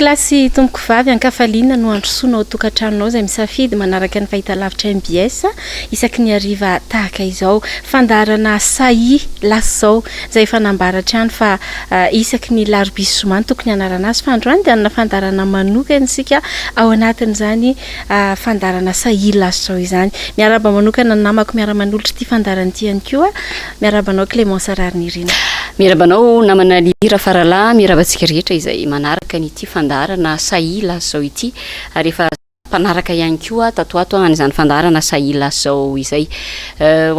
kilasy tompoko vavy ankafaliana no androsoana ao tokantranonao izay misafidy manaraka ny fahitalavitra MBS isaky ny hariva tahaka izao fandarana Sai Lasa izay fanambaratra any fa isaky ny larobia zoma tokony anarana azy fa androany dia anana fandarana manokana isika ao anatin'izany fandarana Sai Lasa izany. Miaraba manokana namako miara-manolotra ity fandarana ity ihany koa miarabanao Clémence Rarnirina. Mirabanao namana lira farala mirabantsika rehetra izay manaraka n'ity fandarana Sai Lasa ity ary efa panaraka ihany koa tatoato an'izany fandarana Sai Lasa izay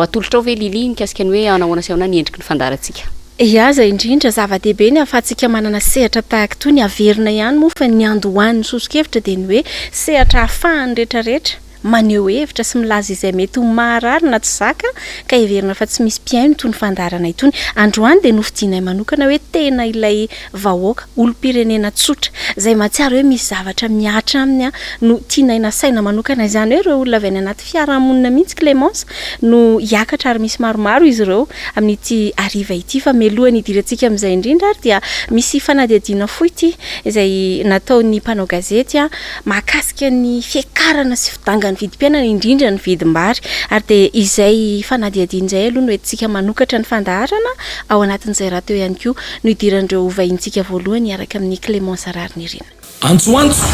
atolotra ve Lili mikasika ny hoe anahoana sy ahoana ny endriky ny fandarantsika. Iaza indrindra zava-dehibe ny ahafahantsika manana sehatra tahaka toy ny averina ihany moa fa ny andohany sosokevitra dia ny hoe sehatra ahafahany rehetrarehetra maneho hevitra sy milaza izay mety ho maharary na tsy zaka ka heverina fa tsy misy mpiaino toy ny fandarana itony. Androany dia nofidianay manokana hoe tena ilay vahoaka olom-pirenena tsotra izay mahatsiaro hoe misy zavatra miatra aminy no tianay nasaina manokana izany hoe ireo olona avy any anaty fiarahamonina mihitsy Clémence no hiakatra ary misy maromaro izy ireo amin'ity ariva ity fa mialohany hidirantsika amin'izay indrindra ary dia misy fanadihadiana fohy ity izay nataon'ny mpanao gazety mahakasika ny fiakarana sy fidangana vidim-piainana indrindra ny vidim-bary ary dia izay fanadihadiana izay aloha no entsika manokatra ny fandaharana ao anatin'izay raha teo ihany koa no idiran'ireo vahintsika voalohany araka amin'ny Clémence Rarnirina. Antsoantso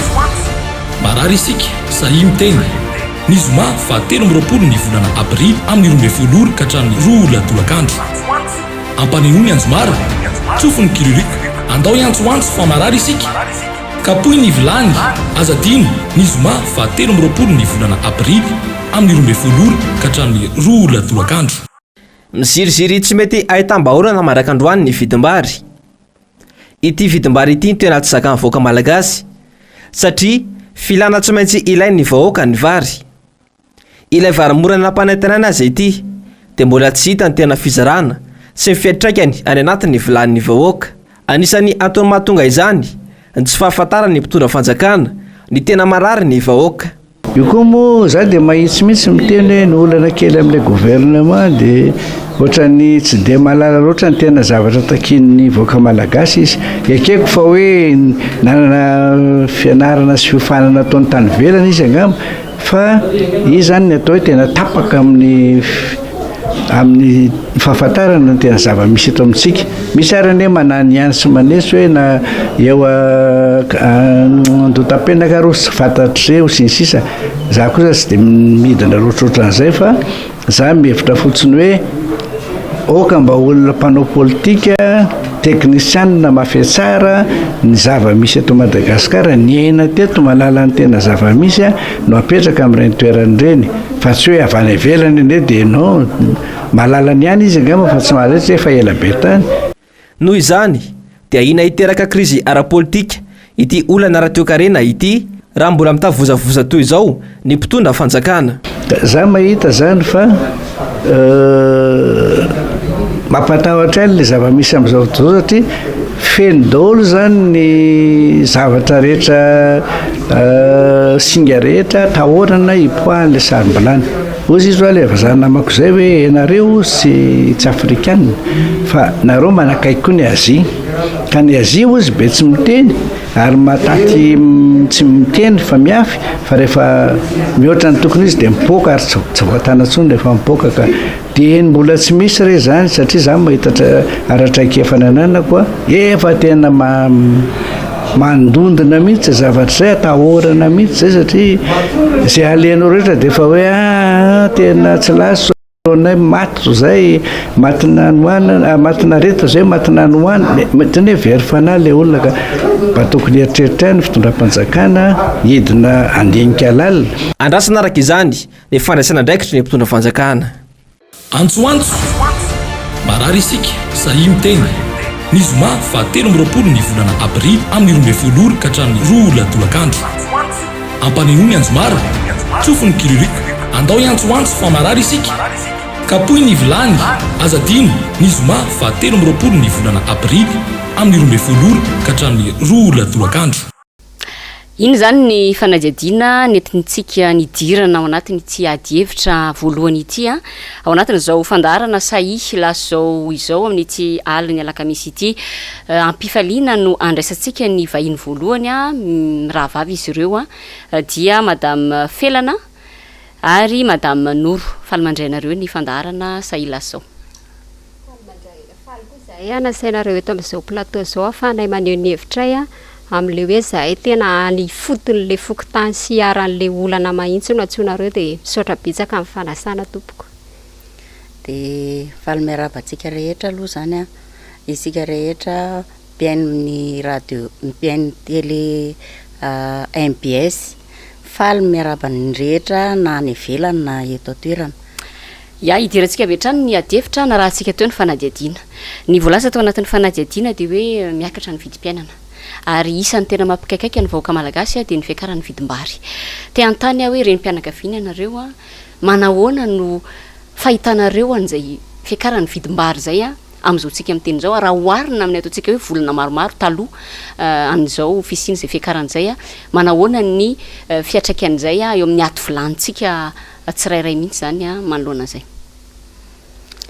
marary isika sahy miteny ny zoma fa 13 ny volana Aprily amin'ny 12 ka hatramin'ny 2 tolakandro ampanehony anjomara tsofony kilirika andao iantsoantso fa marary isika kapoy ny vilany azadiny ny zoma fa 13 ny volana Aprily amin'ny 12 ka hatramin'ny 2 tolakandro. Miziriziry tsy mety ahitambahorana maraka androany ny vidim-bary. Ity vidim-bary ity tena tsy zakan'ny vahoaka malagasy satria filana tsy maintsy ilainy ny vahoaka ny vary. Ilay vary morana nampanentanana azy ity dia mbola tsy hita ny tena fizarana sy ny fiantraikany any anatin'ny vilan'ny vahoaka. Anisany antony mahatonga izany tsy fahafantarany mpitondra fanjakana ny tena marary ny vahoaka. Io koa moa za dia mahitsy mihitsy miteny ny olana kely amin'ilay gouvernement dia ohatrany tsy dia malala loatra ny tena zavatra takin'ny vahoaka malagasy izy. Ekeko fa hoe nanana fianarana sy fiofanana ataon'ny tany velana izy angamba fa izy zany ny atao hoe tena tapaka amin'ny fahafantarana ny tena zava-misy eto amintsika. Misy arany hoe manany ihany sy manesy hoe na eo andotam-penaka ro sy fantatry ho sy ny sisa. Za kosa tsy dia midina loatroatran'izay fa za mihevitra fotsiny hoe oka mba olona mpanao politika teknisianina mafy tsara ny zava-misy eto Madagasikara ny aina teto malala ny tena zava-misy no apetraka amin'ireny toerany ireny fa tsy hoe avy any ivelany ane dia no malala ny ihany izy angamba fa tsy malatsy efa ela be tany. Noho izany dia ina hiteraka krizy ara-politika ity olana ara-toe-karena ity raha mbola mitavozavoza toy izao ny mpitondra fanjakana. Za mahita zany fa mampatahotra any le zava-misy amin'izao fotoana satria feno daholo zany ny zavatra rehetra singa rehetra tahorana hipoahan'le sarim-balany. Ozy izy hoe le zany namako izay hoe ianareo tsy afrikanina fa nareo manakaiky koa ny Azia ka ny Azia ozy be tsy miteny ary mataty tsy miteny fa miafy fa rehefa mihoatra ny tokony izy dia mipoaka ary tsy voatana intsony rehefa mipoaka ka dia mbola tsy misy re zany satria za mahita aratraikefananana koa efa tena mandondona mihitsy zavatra izay atahorana mihitsy zay satria izay aleanao rehetra dia efa hoe tena tsy laso nay maty zay matina noana matina reto zay matina noana tena hoe very fanahy le olona ka mba tokony eritreritra ny fitondram-panjakana hidina andinika lalina. Andrasana araka izany ny fandraisana ndraikitry ny mpitondra fanjakana. Antsoantso marary isika sahy miteny ny zoma fa 13 ny volana Aprily amin'ny 12 ka hatramin'ny 2 tolakandro ampanehony anjomara tsofony kilirika andao iantsoantso fa marary isika kapoy ny vilany azadiny ny zoma fa 13 ny volana Aprily amin'ny 12 ka hatramin'ny 2 tolakandro. iny zany ny fanadiadiana nentintsika nidirana ao anatiny ity adievitra voalohany ity a ao anatin'izao fandarana sahy Lasa Izao amin'ity aliny Alakamisy ity ampifaliana no andraisantsika ny vahiny voalohany a raha vavy izy ireo a dia madame Felana ary madame Noro falimandrainareo ny fandarana sahy Lasa. Zay nasainareo eto amin'izao plateau zao afanay maneho ny hevitray a am'le hoe zahay tena ny foton'le fokotany sy aran'le olana mahitsy no atsoinareo dia misaotra bitsaka amin'ny fanasana tompoko. Dia valimiarabantsika rehetra aloha zany a isika rehetra mpiain'ny radio mpiain'ny télé MBS faly miaraban'ny rehetra na ny velany na eto atoerana. Ya idirantsika vetrany ny adevitra na raha antsika teo ny fanadiadiana. Ny voalasa tao anatin'ny fanadiadiana dia hoe miakatra ny vidim-piainana. Ary isan'ny tena mampikaikaika ny vahoaka malagasy dia ny fiakarany vidim-bary. Te antany hoe reny mpianakaviana nareo a manahoana no fahitanareo an'izay fiakarany vidim-bary zay a amin'izao tsika amin'ny teny zao raha oharina amin'ny ataontsika hoe volana maromaro taloha an'izao fisiany izay fiakaran'izay a manahoana ny fiatraikan'izay a eo amin'ny ato vilanintsika tsirairay mihitsy zany a manoloana zay.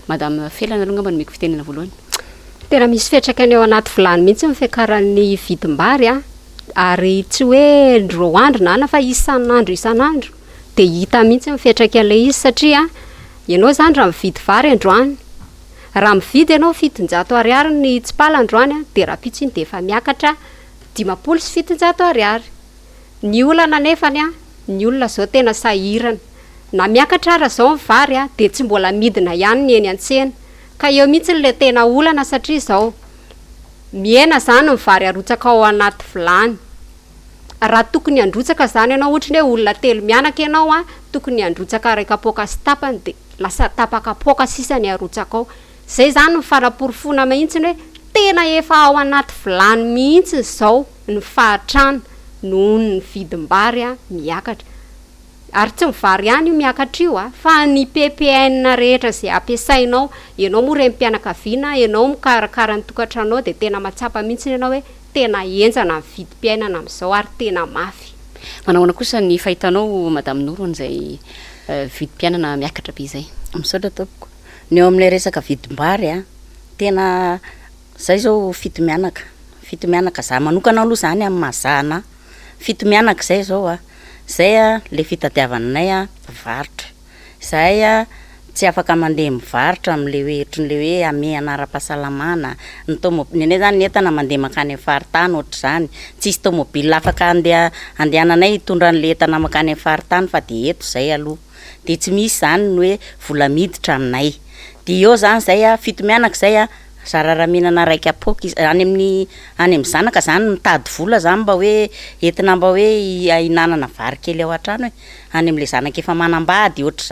Madame Felana aloha ngamba nomeko fitenena voalohany. Tena misy fiatraikany eo anaty vilany mihitsy ny fiakaran'ny vidim-bary a ary tsy hoe ndro andro na fa isan'andro dia hita mihitsy ny fiatraikan'ilay izy satria ianao zany raha mividy vary androany raha mividy ianao 700 ariary ny tsipala androany a dia raha pitsy iny dia efa miakatra 500 sy 700 ariary. Ny olana nefany a ny olona zao tena sahirana na miakatra raha zao ny vary a dia tsy mbola midina ihany ny eny an-tsena ka eo mihitsy le tena olana satria zao miena zany ny vary arotsaka ao anaty vilany. Raha tokony androtsaka zany ianao ohatrany hoe olona 3 mianaka ianao a tokony androtsaka ray kapoaka sy tapany dia lasa tapakapoaka sisa ny arotsaka ao. Zay zany ny faraporofona mihitsy hoe tena efa ao anaty vilany mihitsy zao ny fahatrana noho ny vidim-bary a miakatra. Ary tsy mivary ihany io miakatra io a fa ny PPN rehetra zay ampiasainao ianao moa reny mpianakaviana ianao mikarakara ny tokantranao dia tena matsapa mihitsy ianao hoe tena enjana ny vidim-piainana amin'izao ary tena mafy. Manahoana kosa ny fahitanao madame Noro an'izay vidim-piainana miakatra be izay. Misaotra tompoko. Ny eo amin'ilay resaka vidim-bary a tena zay zao fito mianaka za manokana aloha zany amin'ny mazana fito mianaka zay zao a zay a le fitadiavanay a varotra zay a tsy afaka mandeha mivarotra amin'le oetriny le hoe ame anara-pahasalamana ny tomobily zany netana mandeha makany faritany ohatry zany tsisy tomobily afaka andehananay hitondra an'le entana makany faritany fa dia eto zay aloha dia tsy misy zany ny hoe vola miditra aminay dia eo zany zay a fito mianaka zay a zararaminana raiky apoka any amin'ny zanaka zany mitady vola zany mba hoe entina mba hoe hinanana vary kely ao an-trano hoe any amin'le zanaka efa manambady ohatry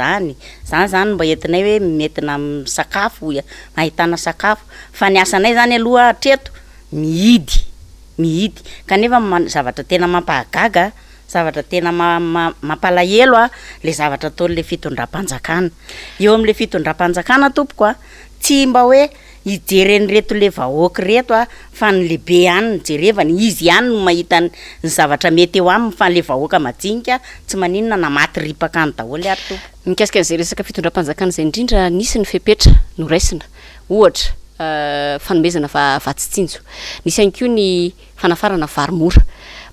zany mba entinay hoe metina sakafo ahitana sakafo fa ny asanay zany aloha hatreto mihidy kanefa zavatra tena mampahagaga zavatra tena mampalahelo a le zavatra ataon'le fitondram-panjakana eo amin'le fitondram-panjakana tompoko a tsy mba hoe hijereny reto le vahoaka reto a fa ny lehibe ihany ny jerevany izy ihany no mahita ny zavatra mety eo aminy fa le vahoaka majinika tsy maninona na maty ripaka any daholo ary tompo. Mikasika an'izay resaka fitondram-panjakana izay indrindra nisy ny fepetra no raisina ohatra fanomezana vatsitsinjo nisy ihany koa ny fanafarana varomora.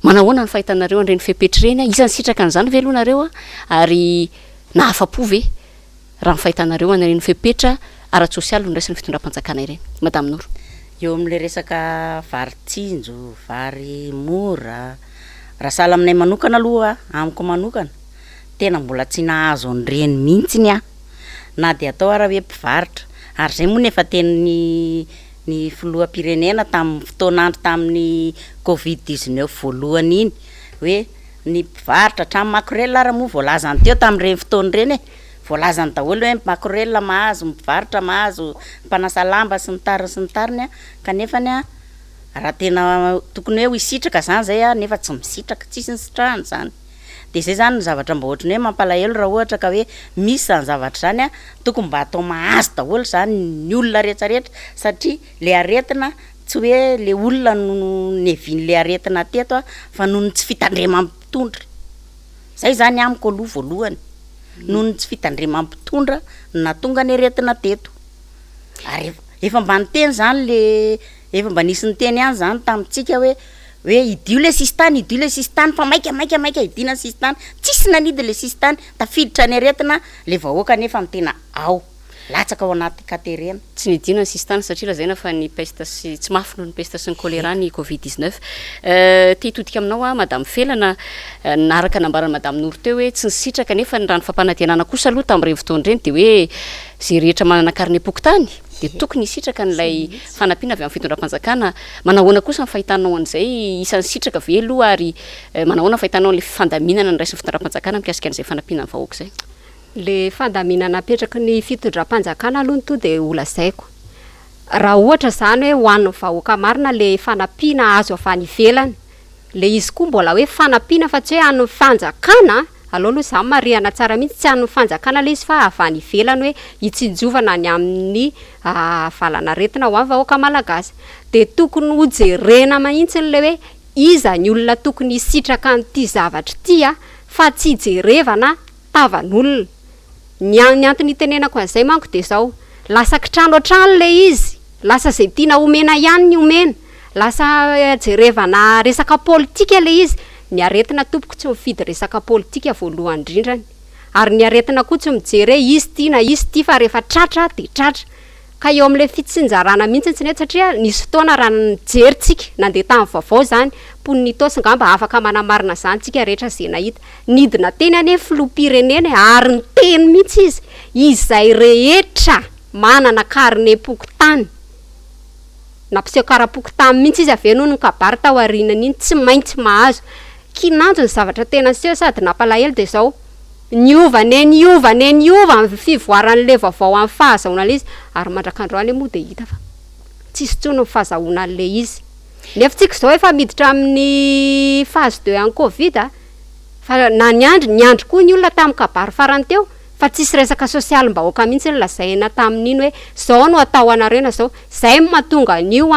Manahoana ny fahitanareo an'ireny fepetra ireny isan'ny sitraka an'izany ve aloha nareo ary nahafa-po ve raha ny fahitanareo an'ireny fepetra ara-tsosialy no raisina fitondram-panjakana ireny madame Noro. Eo amin'le resaka vary tsinjo vary mora raha sahala aminay manokana aloha amiko manokana tena mbola tsy nahazo an'ireny mihitsy na dia atao ara hoe mpivarotra ary zay moa nefa teny ny filoham-pirenena tamin'ny fotoanandro tamin'ny Covid-19 voalohany iny hoe ny mpivarotra hatramin'ny makorela ara moa voalazany teo tamin'ireny fotoan'ireny voalazany daholo hoe makorela mahazo mpivarotra mahazo mpanasa lamba sy ny tariny kanefa raha tena tokony hoe hisitraka zany zay nefa tsy misitraka tsisy ny sitrahany zany dia zay zany ny zavatra mba ohatrany hoe mampalahelo raha ohatra ka hoe misy zany zavatra zany tokony mba atao mahazo daholo zany ny olona rehetrarehetra satria le aretina tsy hoe le olona no nevin'le aretina teto fa noho tsy fitandremam-pitondra zay zany amiko aloha voalohany noho tsy fitandremam-pitondra na tonga ny aretina teto ary efa mba niteny zany le efa mba nisy niteny any zany tamitsika hoe idio le sistany fa maika idina sistany tsisy nanidy le sistany tafiditra ny aretina le vahoaka nefa mitena ao latsaka ao anaty katerena tsy nidina ny sistany satria lazaina fa ny peste sy tsy mafy noho ny peste sy ny choléra ny covid-19 titodika aminao madame Felana naraka nambarany madame Nour teo hoe tsy nisitraka nefa ny rano fampanantenana kosa aloha tamin'ireny fotoana ireny de hoe zay rehetra manana karine pokotany de tokony hisitraka n'ilay fanampiana avy amin'ny fitondram-panjakana manahoana kosa ny fahitanao an'izay isan'ny sitraka ve aloha ary manahoana ny fahitanao an'ilay fandaminana ny raisin'ny fitondram-panjakana mikasika an'izay fanampiana ny vahoaka zay le fandaminana apetraka ny fitondram-panjakana aloha to de olazaiko raha ohatra zany hoe hoan'ny vahoaka marina le fanampiana azo avy any ivelany le izy koa mbola hoe fanampiana fa tsy hoe an'ny fanjakana aloha aloha zany marihana tsara mihitsy tsy an'ny fanjakana le izy fa avy any ivelany hoe hitsinjovana ny amin'ny valanaretina ho amin'ny vahoaka malagasy de tokony hojerena mahitsy le hoe iza ny olona tokony hisitraka an'ity zavatra ity fa tsy hijerevana tavan'olona ny antony itenenako an'izay manko de zao lasa kitrano an-trano le izy lasa zay tiana omena ihany ny omena lasa jerevana resaka politika le izy ny aretina tompoko tsy mifidy resaka politika voalohany indrindrany ary ny aretina koa tsy mijery izy ty na izy ty fa rehefa tratra de tratra ka eo amin'le fitsinjarana mihitsy tsy net satria nisy fotoana raha nijeryntsika nandeha tamin'ny vaovao zany pon'ny tosy ngamba afaka manamarina zany tsika rehetra zay nahita nidina teny ane filoham-pirenena ary ny teny mihitsy izy izay rehetra manana karine pokotany nampiseho kara-pokotany mihitsy izy avy noho ny kabary tao arinana iny tsy maintsy mahazo kinanjo ny zavatra tena seho sady nampalahelo de zao niova ny fivoaran'le vaovao amin'ny fahazahoana le izy ary mandrakandroany moa de hita fa tsisy tsony ny fahazahoana le izy nefa tsika zao efa miditra amin'ny phase 2 any covid fa na ny andro koa ny olona tamin'ny kabary farany teo fa tsisy resaka sosialy mbahoaka mihitsy ny lazaina tamin'iny hoe zao no atao anarena zao zay mahatonga an'io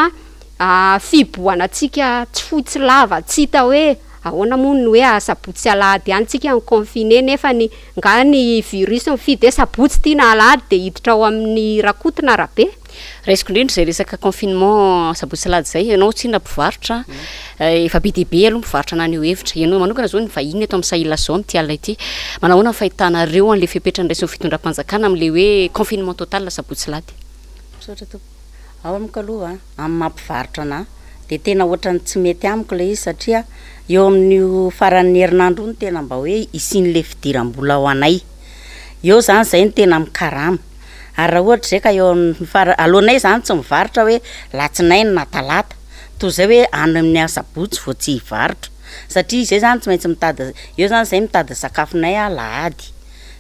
fiboana tsika tsy fohy tsy lava tsy hita hoe ahoana moa ny hoe sabotsy alahady any tsika ny confine nefa ny nga ny virus mifidy hoe sabotsy tia na alahady de hiditra ao amin'ny rakotina rabe raisiko indrindra zay resaka confinement sabotsy alahady zay ianao tsy na mpivarotra efa be deabe aloha mivarotra anany eo hevitra ianao manokana zao ny vahiny eto amin'ny Sahia Lasa amin'ny tiala ity manahoana fahitanareo an'le fepetra ny raisin'ny fitondram-panjakana amin'le hoe confinement total sabotsy alahady ao amiko aloha amin'ny mampivarotra ana de tena ohatrany tsy mety amiko le izy satria eo amin'ny faran'ny herinandro ny tena mba hoe isin'le fidiram-bola ao anay eo zany zay ny tena mikarama ary raha ohatra zay ka eo amin'ny alohanay zany tsy mivarotra hoe latsinainy na talata toy zay hoe any amin'ny sabotsy vao tsy hivarotra satria zay zany tsy maintsy mitady eo zany zay mitady sakafonay lahady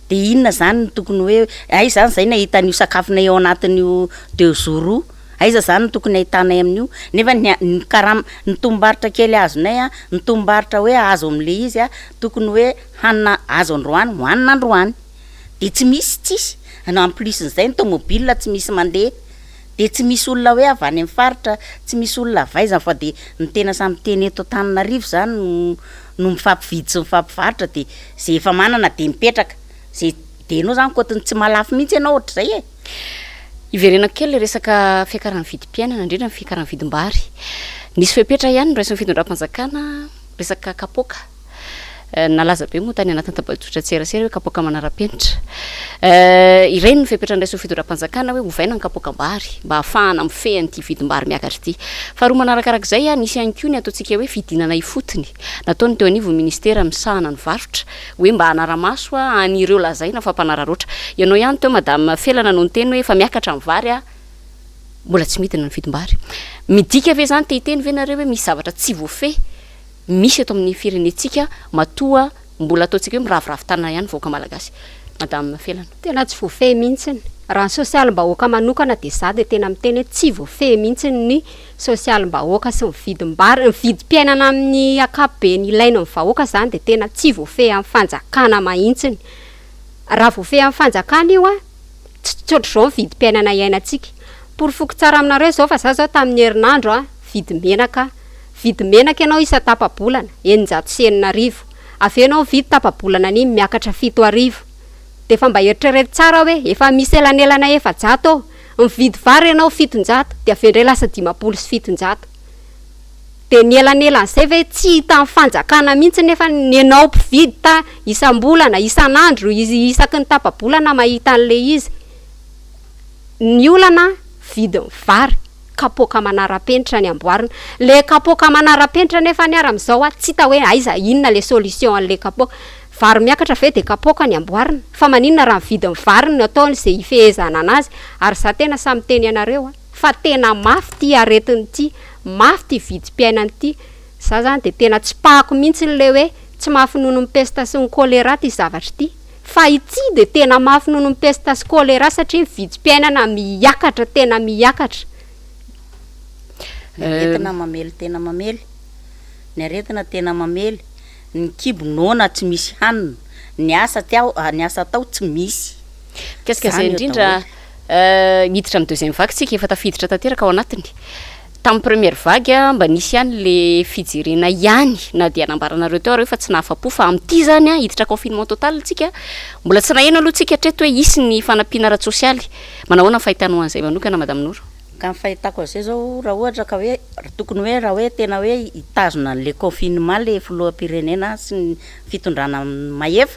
de inona zany tokony hoe ay zany zay nahita n'io sakafonay ao anatin'io 2 jours aiza zany tokony ahitanay amin'io nefa ny karama ny tombaritra kely azonay ny tombaritra hoe azo amin'le izy tokony hoe hanina azo androany hoanina androany de tsy misy tsisy en plus n'izay ny tomobile tsy misy mandeha de tsy misy olona hoe avy any amin'ny faritra tsy misy olona avaizany fa de ny tena samy teny eto Antananarivo zany no mifampividy sy mifampivarotra de zay efa manana de mipetraka zay denao zany kotiny tsy malafo mihitsy ianao ohatr'izay iverena kely resaka fiakaran'ny vidim-piainana indrindra ny fiakaran'ny vidim-bary nisy fepetra ihany no raisin'ny fitondram-panjakana resaka kapoka nalaza be moa tany anatin'ny tabajotra tserasera hoe kapoka manara-penitra ireny ny fepetra ny raisin'ny fitondram-panjakana hoe hovaina ny kapoka-bary mba ahafahana mifehy an'ity vidim-bary miakatra ity fa roa manarakarak'izay nisy ihany koa ny ataontsika hoe fidinana ifotony nataony teo anivo ministera misahana ny varotra hoe mba hanara-maso anireo lazaina fa mpanararoatra ianao ihany teo madame Felana no nyteny hoe fa miakatra amin'ny vary mbola tsy midina ny vidim-bary midika ve zany tehiteny ve nareo hoe misy zavatra tsy voafehy misy eto amin'ny firenetsika matoa mbola ataontsika hoe miravoravo tanana ihany vahoaka malagasy madame Felana tena tsy voafehy mihitsy raha ny sosialim-bahoaka manokana de za de tena miteny hoe tsy voafehy mihitsy ny sosialim-bahoaka sy ny vidim-bary ny vidim-piainana amin'ny ankapobeny ilaina ny vahoaka zany de tena tsy voafehy amin'ny fanjakana mahitsiny raha voafehy amin'ny fanjakana io tsy ohatr'izao ny vidim-piainana iainantsika amporofoky tsara aminareo zao fa za zao tamin'ny herinandro a vidy menaka ianao isa tapa-bolana N100 avy anao vidy tapa-bolana ny miakatra 7 de fa mba eritrerety tsara hoe efa misy elanelana 400 mividy vary ianao 700 de avy ndray lasa 500 sy 700 de ny elanelan'izay ve tsy hita amin'ny fanjakana mihitsy nefa ny anao mpividy ta isam-bolana isan'andro isaky ny tapa-bolana mahita an'le izy ny olana vidy ny vary kapoka manara-penitra ny amboarina le kapoka manara-penitra nefa ny ara-m'izao tsy hita hoe aiza inona le solution an'le kapoka vary miakatra ve de kapoka ny amboarina fa maninona raha mividy ny vary ny ataony izay ifehezana anazy ary za tena samy teny anareo fa tena mafy ty aretiny ty mafy ty vidim-piainany ty za zany de tena tsy pahako mihitsy le hoe tsy mafy noho ny pesta sy ny kolera ty zavatra ty fa ity de tena mafy noho ny pesta sy kolera satria vidim-piainana miakatra tena miakatra aretina mamely tena mamely ny aretina tena mamely ny kibonona tsy misy hanina ny asa tao tsy misy qu'est-ce que c'est indrindra miditra amin'ny deuxième vague tsika efa tafiditra tanteraka ao anatiny tamin'ny première vague mba nisy ihany le fijerena ihany na dia nambaranareo teo areo fa tsy nahafa-po fa amin'ity zany hiditra confinement total tsika mbola tsy naheno aloha tsika hatreto hoe isy ny fanampiana ara-tsosialy manahoana ny fahitanao an'izay manokana madame Noro ka ny fahitako azay zao raha ohatra ka hoe tokony hoe raha hoe tena hoe hitazona le confinement le filoham-pirenena sy ny fitondrana mahefa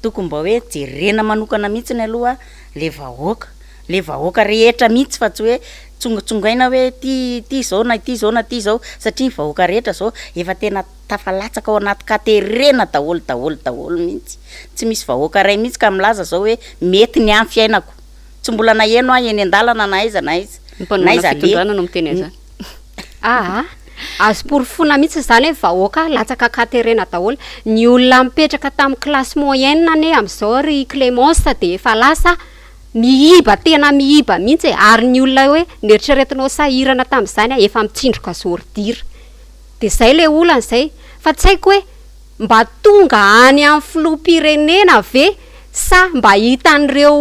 tokony mba hoe jerena manokana mihitsy ny aloha le vahoaka rehetra mihitsy fa tsy hoe tsongatsongaina hoe ty zao na ty zao na ty zao satria ny vahoaka rehetra zao efa tena tafalatsaka ao anaty katerena daholo mihitsy tsy misy vahoaka ray mihitsy ka milaza zao hoe mety ny amin'ny fiainako tsy mbola naheno eny an-dalana na aiza fitondrana no miteny zany azo porofona mihitsy zany hoe vahoaka latsaka katerena daholo ny olona mipetraka tamin'ny classe moyenne ne amin'izao ry Clémence de efa lasa tena mihiba mihitsy ary ny olona hoe neritreretinao sahirana tamin'izany efa mitsindroka zordira de zay le olana zay fa tsy haiko hoe mba tonga any amin'ny filoham-pirenena ve sa mba hitan'ireo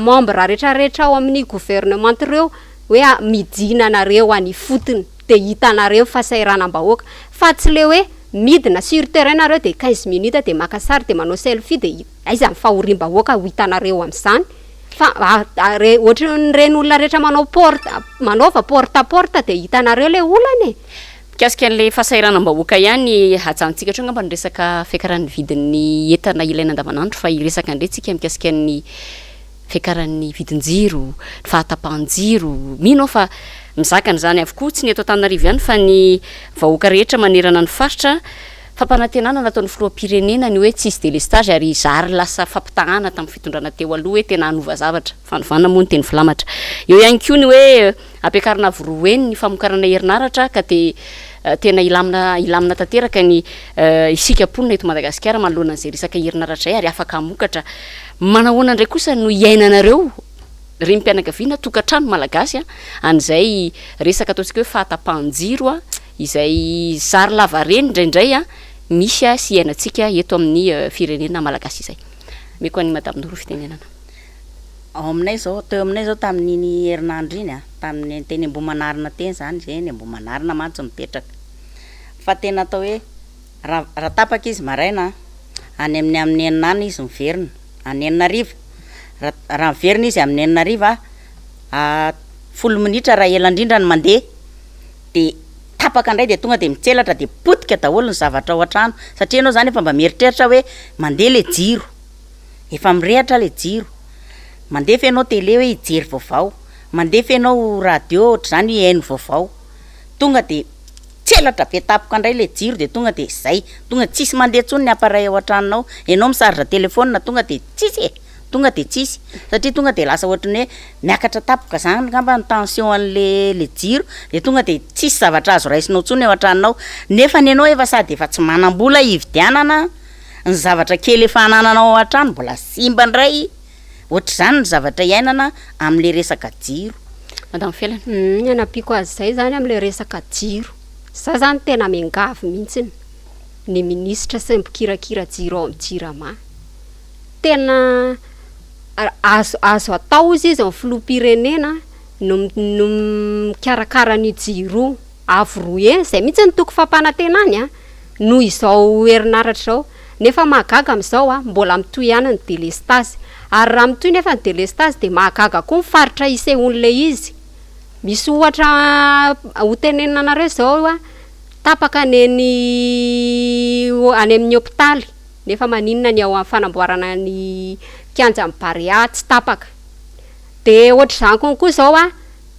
membre rehetrarehetra ao amin'ny gouvernement reo hoe midinanareo any fotony de hitanareo fasairanam-bahoaka fa tsy le hoe midina sur terrain nareo de 15 minutes de maka sary de manao selfie de aiza ny fahorim-bahoaka ho hitanareo amin'izany fa ohatran'ireny olona rehetra manaova porte à porte de hitanareo le olana mikasika an'le fasairanam-bahoaka ihany hajantsika hatro ngamba ny resaka fiakaran'ny vidin'ny entana ilaina andavanandro fa iresaka indretsika mikasika ny fiakaran'ny vidin-jiro fahatapahan-jiro mino fa mizakana zany avokoa tsy ny eto Antananarivo ihany fa ny vahoaka rehetra manerana ny faritra fampanantenana nataon'ny filoham-pirenena ny hoe tsisy délestage ary zary lasa fampitahana tamin'ny fitondrana teo aloha hoe tena hanova zavatra fanovana moa ny teny filamatra eo ihany koa ny hoe ampiakarina voroeny ny famokarana herinaratra ka de tena ilamina tanteraka ny isika ponina eto Madagasikara manoloana an'izay resaka herinaratra ary afaka hamokatra manahoana ndray kosa no iainanareo ry mpianakaviana tokantrano malagasy an'izay resaka ataontsika hoe fahatapahan-jiro izay zary lava reny indraindray misy sy iainantsika eto amin'ny firenena malagasy izay meko any madame Noro fitenenana teo aminay zao tamin'iny herinandro iny tamin'ny teny Ambohimanarina teny zany zay ny Ambohimanarina mantsy mipetraka fa tena atao hoe raha tapaka izy maraina any amin'ny eninany izy miverina any Eninarivo raha miverina izy amin'ny Eninarivo 10 minitra raha ela indrindra ny mandeha de tapaka indray de tonga de mitselatra de potika daholo ny zavatra ao an-trano satria anao zany efa mba mieritreritra hoe mandeha le jiro efa mirehatra le jiro mandefa ianao télé hoe hijery vaovao mandefa ianao radio ohatr'izany haino vaovao tonga de tselatra be tapoka indray le jiro de tonga de zay tonga tsisy mandeha tsony ny appareil ao an-tranonao ianao misaritra telefôna tonga de tsisy satria tonga de lasa ohatrany hoe miakatra tapoka zany ngamba ny tension an'le jiro de tonga de tsisy zavatra azo raisinao tsony ao an-tranonao nefa ny anao efa sady efa tsy manam-bola hividianana ny zavatra kely efa anananao ao an-trano mbola simba indray ohatr'izany ny zavatra iainana amin'le resaka jiro madame Felana ny anapiko azy zay zany amin'le resaka jiro za zany tena miangavy mihitsy ny ministra sy mikirakira jiro ao amin'ny jirama tena azo atao izy amin'ny filoham-pirenena no mikarakara ny jiro avo roa zay mihitsy ny toko fampanantenany a noho izao herinaratra zao nefa mahagaga amin'izao a mbola mitoy ihany ny délestage ary raha mitoy nefa ny délestage de mahagaga koa mifaritra isehoan'le izy misy ohatra ho tenenina anareo zao a tapaka any amin'ny hôpitaly nefa maninona ny ao amin'ny fanamboarana ny kianja amin'ny barea tsy tapaka de ohatra zany konko zao a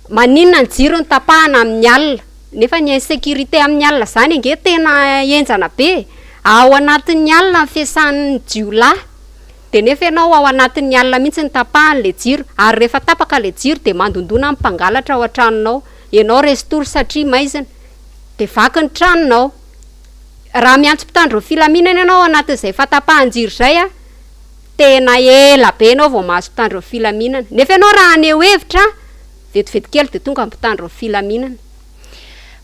maninona ny jiro ny tapahana amin'ny alina nefa ny insécurité amin'ny alina zany ange tena enjana be ao anatin'ny alina ny fiasan'ny jiola de nefa ianao ao anatin'ny alina mihitsy ny tapahan'le jiro ary rehefa tapaka le jiro de mandondona amin'ny mpangalatra ao an-tranonao ianao restory satria maizina de vaky ny tranonao raha miantso mpitandro filaminana ianao anatin'izay fatapahan-jiro zay a tena ela be ianao vao mahazo mpitandro filaminana nefa ianao raha aneo hevitra vetivety kely de tonga mpitandro filaminana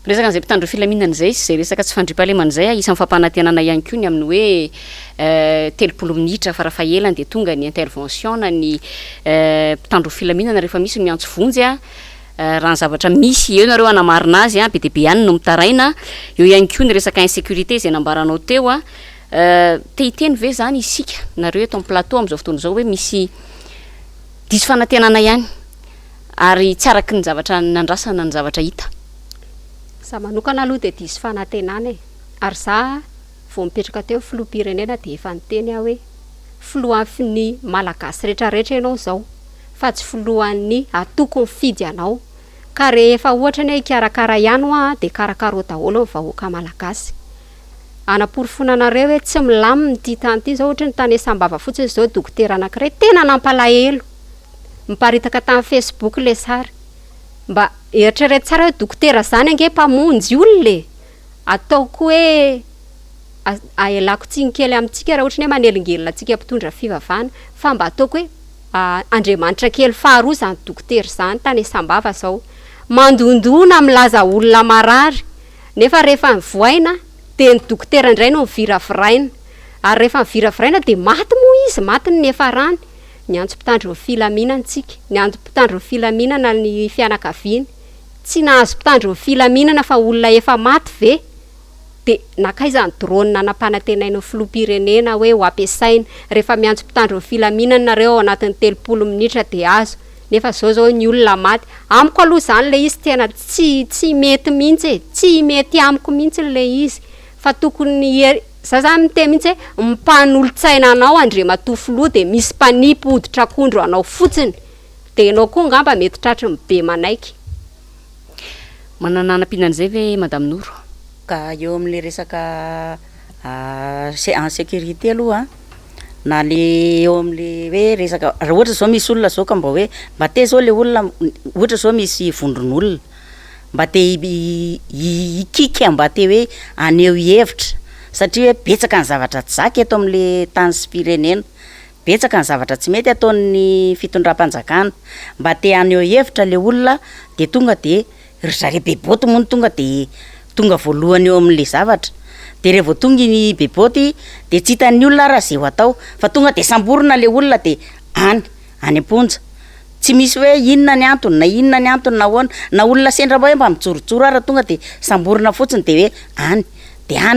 resaka an'izay mpitandro filaminana zay sy zay resaka tsy fandripahalemana zay a isan'ny fampanantenana ihany koa ny amin'ny hoe 30 minitra farafahelany de tonga ny intervention na ny mpitandro filaminana rehefa misy miantso vonjy a raha ny zavatra misy eo nareo anamarina azy a be de be ihany no mitaraina eo ihany koa ny resaka insécurité zay nambaranao teo a te hiteny ve zany isika nareo eto amin'ny plateau amin'izao fotoana zao hoe misy diso fanantenana ihany ary tsy araky ny zavatra nandrasana ny zavatra hita za manokana aloha de diso fanantenana ary za vao mipetraka teo filoham-pirenena de efa niteny aho hoe filohan'ny malagasy rehetrarehetra ianao zao fa tsy filohan'ny atoko mifidy anao ka rehefa ohatra ny hoe karakara ihany hoa de karakara daholo ny vahoaka malagasy anaporofona anareo hoe tsy milaminy ty tany ty zao ohatra ny tany Sambava fotsiny zao dokotera anankiray tena nampalahelo miparitaka tamin'ny Facebook le sary mba eritrereto tsara hoe dokotera zany ange mpamonjy olona ataoko hoe aelako tsinikely amintsika raha ohatra ny hoe manelingelina antsika mpitondra fivavahana fa mba ataoko hoe Andriamanitra kely faharoa zany dokotera zany tany Sambava zao mandondona milaza olona marary nefa rehefa nivoaina de ny dokotera indray no miviraviraina ary rehefa miviraviraina de maty moa izy maty ny nefa rany ny antso mpitandro ny filaminantsika ny antso mpitandro ny filaminana ny fianakaviany tsy nahazo mpitandro ny filaminana fa olona efa maty ve de nakaiza ny drone nanampanantenaina ny filoham-pirenena hoe ho ampiasaina rehefa miantso mpitandro ny filaminana nareo ao anatin'ny 30 minitra de azo nefa zao ny olona maty amiko aloha zany le izy tena tsy mety mihitsy tsy mety amiko mihitsy le izy fa tokony za zany miteny mihitsy hoe mimpanolotsaina anao andriamatoa filoha de misy mpanipy hoditra akondro anao fotsiny de anao koa ngamba mety tratry ny be manaiky manana anam-pinan'izay ve madame Noro ka eo amin'le resaka en sécurité aloha na le eo amin'le hoe resaka raha ohatra zao misy olona zao ka mba hoe mba te zao le olona ohatra zao misy vondron'olona mba te ikika mba te hoe aneo hevitra satria hoe betsaka ny zavatra tsy zaka eto amin'le tany sy firenena betsaka ny zavatra tsy mety ataon'ny fitondram-panjakana mba te aneo hevitra le olona de tonga de ry zareo beboty moa tonga de tonga voalohany eo amin'le zavatra de rehefa tonga ny beboty de tsy hitan'ny olona raha zay ho atao fa tonga de samborona le olona de any amponja tsy misy hoe inona ny antony na inona ny antony na hoana na olona sendra hoe mba mijorojoro raha tonga de samborona fotsiny de hoe any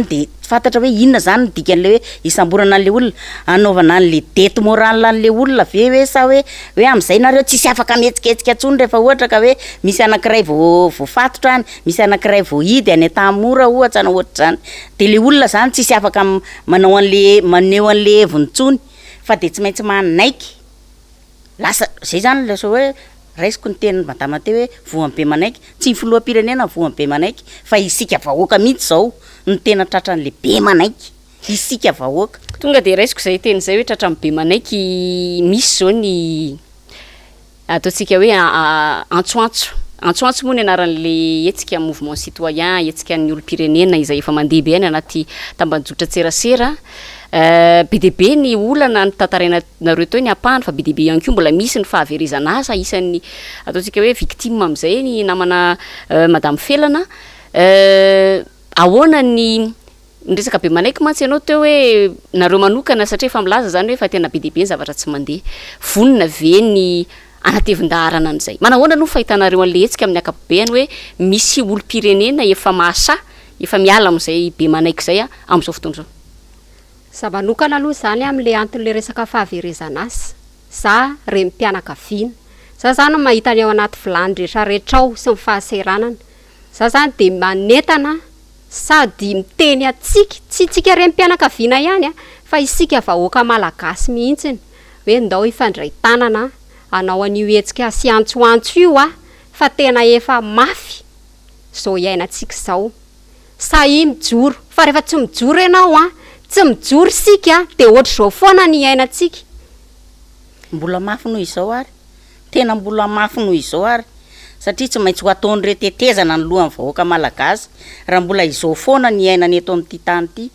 de fantatra hoe inona zany dikan'le hoe isamborana an'le olona anaovana an'le dety moral an'le olona ve hoe sa hoe amin'izay nareo tsisy afaka mihetsiketsika atsony rehefa ohatra ka hoe misy anankiray voafatotra any misy anankiray voahidy any tamora ohatra na ohatra zany de le olona zany tsisy afaka maneho an'le hevontsony fa de tsy maintsy manaiky lasa zay zany lasa hoe raisiko ny teny madama teo hoe voan'ny be manaiky tsy ny filoham-pirenena voan'ny be manaiky fa isika vahoaka mihitsy zao ny tena tratran'le be manaiky isika vahoaka tonga de raisiko zay teny zay hoe tratran'ny be manaiky misy zao ny ataontsika hoe antsoantso moa ny anaran'le etsika mouvement citoyen etsika ny olo-pirenena izay efa mandeha be any anaty tambanjotra tserasera be de be ny olana ny tantaraina nareo teo ny ampahany fa be de be ihany koa mbola misy ny fahaverezana asa isan'ny ataontsika hoe victime amin'izay ny namana madame Felana ahoana ny nyresaka be manaiky mantsy ianao teo hoe nareo manokana satria efa milaza zany hoe fa tena be deabe ny zavatra tsy mandeha vonina ve ny anatevin-daharana an'izay manahoana no fahitanareo an'le hetsika amin'ny akapobeany hoe misy olo-pirenena efa mahasa efa miala amin'izay be manaiky zay amin'izao fotoana zao za manokana aloha zany amin'le anton'le resaka fahaverezana azy za re mpianakaviana za zany mahita ny ao anaty vilany rehetrarehetrao sy ny fahaseranana za zany de manetana sady miteny atsika tsy tsika re mpianakaviana ihany fa isika vahoaka malagasy mihitsiny hoe ndao ifandray tanana anao an'io hetsika sy antsoantso io fa tena efa mafy zao iainantsika zao sahi mijoro fa rehefa tsy mijoro ianao tsy mijoro sika de ohatra zao foana ny iainantsika mbola mafy noho izao ary tena mbola mafy noho izao ary satria tsy maintsy ho ataony retetezana ny lohan'ny vahoaka malagasy raha mbola izao foana ny iainany eto amin'ity tany ity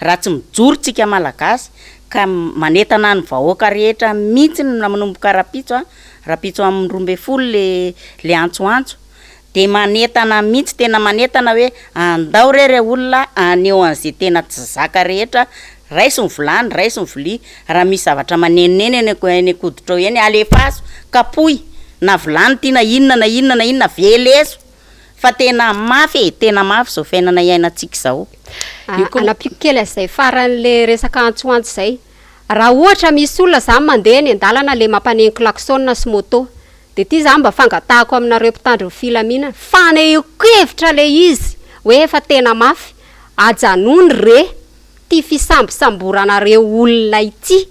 raha tsy mijoro tsika malagasy ka manetana ny vahoaka rehetra mihitsy na manomboka rapitso amin'ny 12 le antsoantso de manetana mihitsy tena manetana hoe andao rery olona aneo an'izay tena tsy zaka rehetra raisy ny vilany raisy ny vilia raha misy zavatra manenoneny eny akoditra eny alefaso kapoy na vilany ty na inona veleso fa tena mafy zao fiainana iainantsika zao anapiko kely azay faran'le resaka antsoantso zay raha ohatra misy olona zany mandeha ny andalana le mampaneny klaksona sy moto de ty zany mba fangatahako aminareo mpitandro filamina fanehiko-kevitra le izy hoe fa tena mafy ajanony re ty fisambosamboranareo olona ity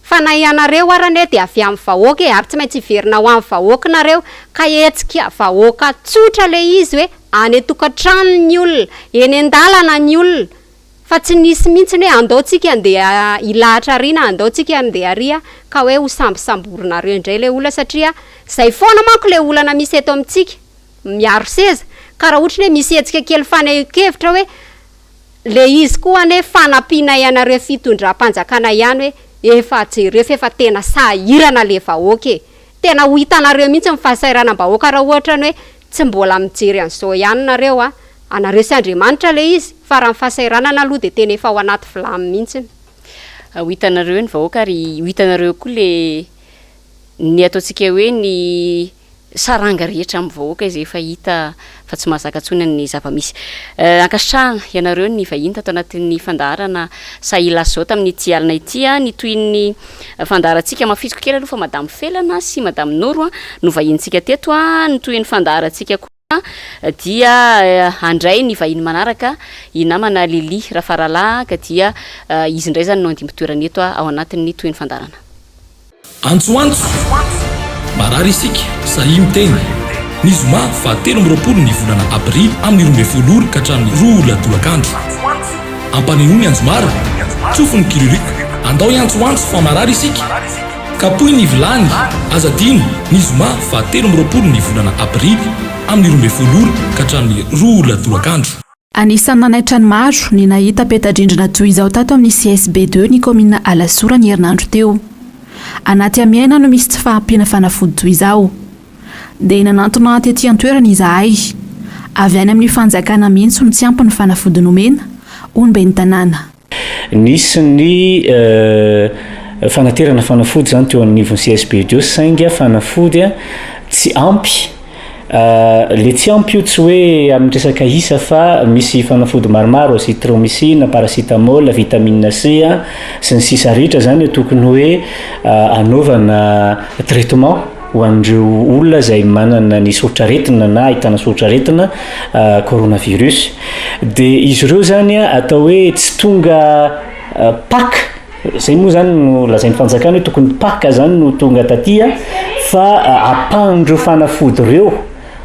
fa na ianareo arane de avy amin'ny vahoaka ary tsy maintsy iverina ho amin'ny vahoaka nareo ka etsika vahoaka tsotra le izy hoe any tokantrano ny olona eny andalana ny olona fa tsy nisy mihitsy hoe andaotsika andeha ilahatra arina andaotsika andeha aria ka hoe ho sambosamborinareo indray le olona satria zay foana manko le olana misy eto amintsika miaro seza ka raha ohatra hoe misy etsika kely fanehiko-kevitra hoe le izy koa ane fanampiana ianareo fitondram-panjakana ihany hoe efa jereo efa tena sahirana le vahoaka tena ho hitanareo mihitsy mifahasairanam-bahoaka raha ohatra ny hoe tsy mbola mijery an'izao ihany nareo anareo sy Andriamanitra le izy fa raha mifahasairanana aloha de tena efa ao anaty vilamy mihitsy ho hitanareo ny vahoaka ary ho hitanareo koa le ny ataontsika hoe ny saranga rehetra amin'ny vahoaka izay efa hita fa tsy mahazaka tsony ny zava-misy ankasitrahana ianareo ny vahiny tato anatin'ny fandaharana Sahia Lasa Izao tamin'ny ity alina ity ny toy ny fandaharantsika mafitsiko kely aloha fa madame Felana sy madame Noro no vahintsika teto ny toy ny fandaharantsika koa dia andray ny vahiny manaraka i namana Lili Rafarala ka dia izy indray zany no andimby-toerana eto ao anatin'ny toy ny fandaharana antsoantso marary isika sahi miteny ny zoma fa 13 ny volana Aprily amin'ny 12 ka hatramin'ny 2 latolakandro ampanehoany anjomara tsofony kiririky andao iantsoantso fa marary isika kapoy ny vilany azadino ny zoma fa 13 ny volana Aprily amin'ny 12 ka hatramin'ny 2 latolakandro anisan'ny nanaitra ny maro ny nahita petadrindrina toy izao tato amin'ny CSB2 ny komina Alasora ny herinandro teo anaty amiaina no misy tsy fahampiana fanafody toy izao dia nanantona aty an-toerana izahay avy any amin'ny fanjakana mihitsy no tsy ampy ny fanafody nomena onombe ny tanàna nisy ny fanaterana fanafody zany teo anivon'ny CSB2 sainga fanafody tsy ampy le tsy ampy io tsy hoe amin'ny resaka isa fa misy fanafody maromaro azithromycine, paracetamol, vitamine C sy ny sisa rehetra zany tokony hoe anaovana traitement ho an'ireo olona izay manana ny sotran'aretina na ahitana sotran'aretina coronavirus dia izy ireo zany atao hoe tsy tonga paka zay moa zany no lazain'ny fanjakana hoe tokony paka zany no tonga taty fa apahan'ireo fanafody ireo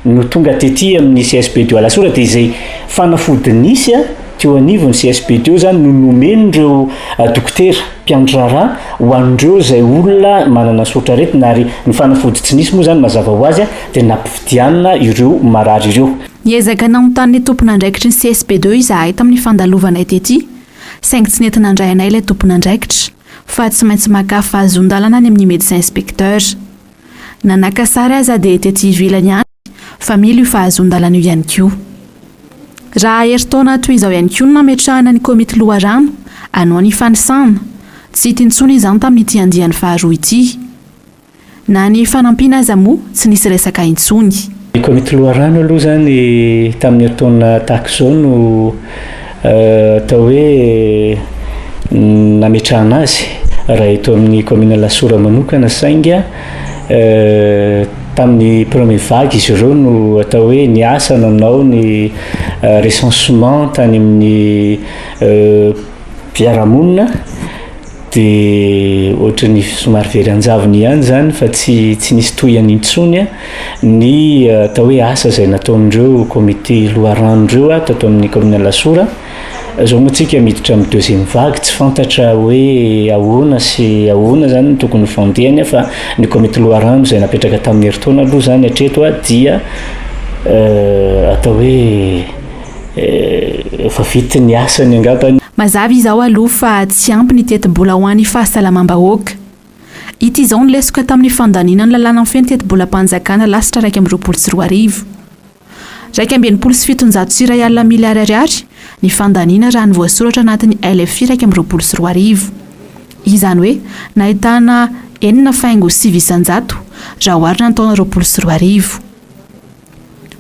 no tonga tety amin'ny CSB2 Alasora dia izay fanafody nisy teo anivon'ny CSB2 zany no nomen'ireo dokotera mpiandrarà ho an'ireo izay olona manana sotran'aretina ary ny fanafody tsy nisy moa zany mazava ho azy dia nampifidianana ireo marary ireo. Niezaka namontany tompon'andraikitry ny CSB2 izahay tamin'ny fandalovanay tety saingy tsy nentina andray anay ilay tompon'andraikitra fa tsy maintsy maka fahazon-dalana any amin'ny médecin inspecteur nanaka sary aza dia tety ivelany ihany fa mila io fahazon-dalana io ihany koa raha heri-taona toy izao ihany koa no nametrahana ny komity loharano anao ny fanisana tsy tintsony izany tamin'ity andiany faharoa ity na ny fanampiana aza moa tsy nisy resaka intsony. Ny komity loharano aloha zany tamin'ny heri-taona tahaka izao no atao hoe nametrahana azy raha eto amin'ny commune Lasora manokana sainga tamin'ny premier vague izy ireo no atao hoe ny asa nanao ny recensement tany amin'ny mpiara-monina dia ohatra ny somary very anjavony ihany zany fa tsy nisy tohany intsony ny atao hoe asa izay nataon'ireo komite loharano ireo tato amin'ny commune Lasora. Zao moatsika miditra amin'ny deuxième vague tsy fantatra hoe ahoana sy ahoana zany ny tokony fandehany fa ny komite loharano izay napetraka tamin'ny heri-taona aloha zany hatreto dia atao hoe efa vita ny asany angamba. Mazava izao aloha fa tsy ampy ny teti-bola ho an'ny fahasalamam-bahoaka. Ity izao no lesoka tamin'ny fandaniana ny lalàna amin'ny feno teti-bolam-panjakana lasitra 2024. 2.7 miliary ariary ny fandaniana raha ny voasoratra anatin'ny LFI 2024. Izany hoe nahitana 4.9 raha oharina ny taona 2024.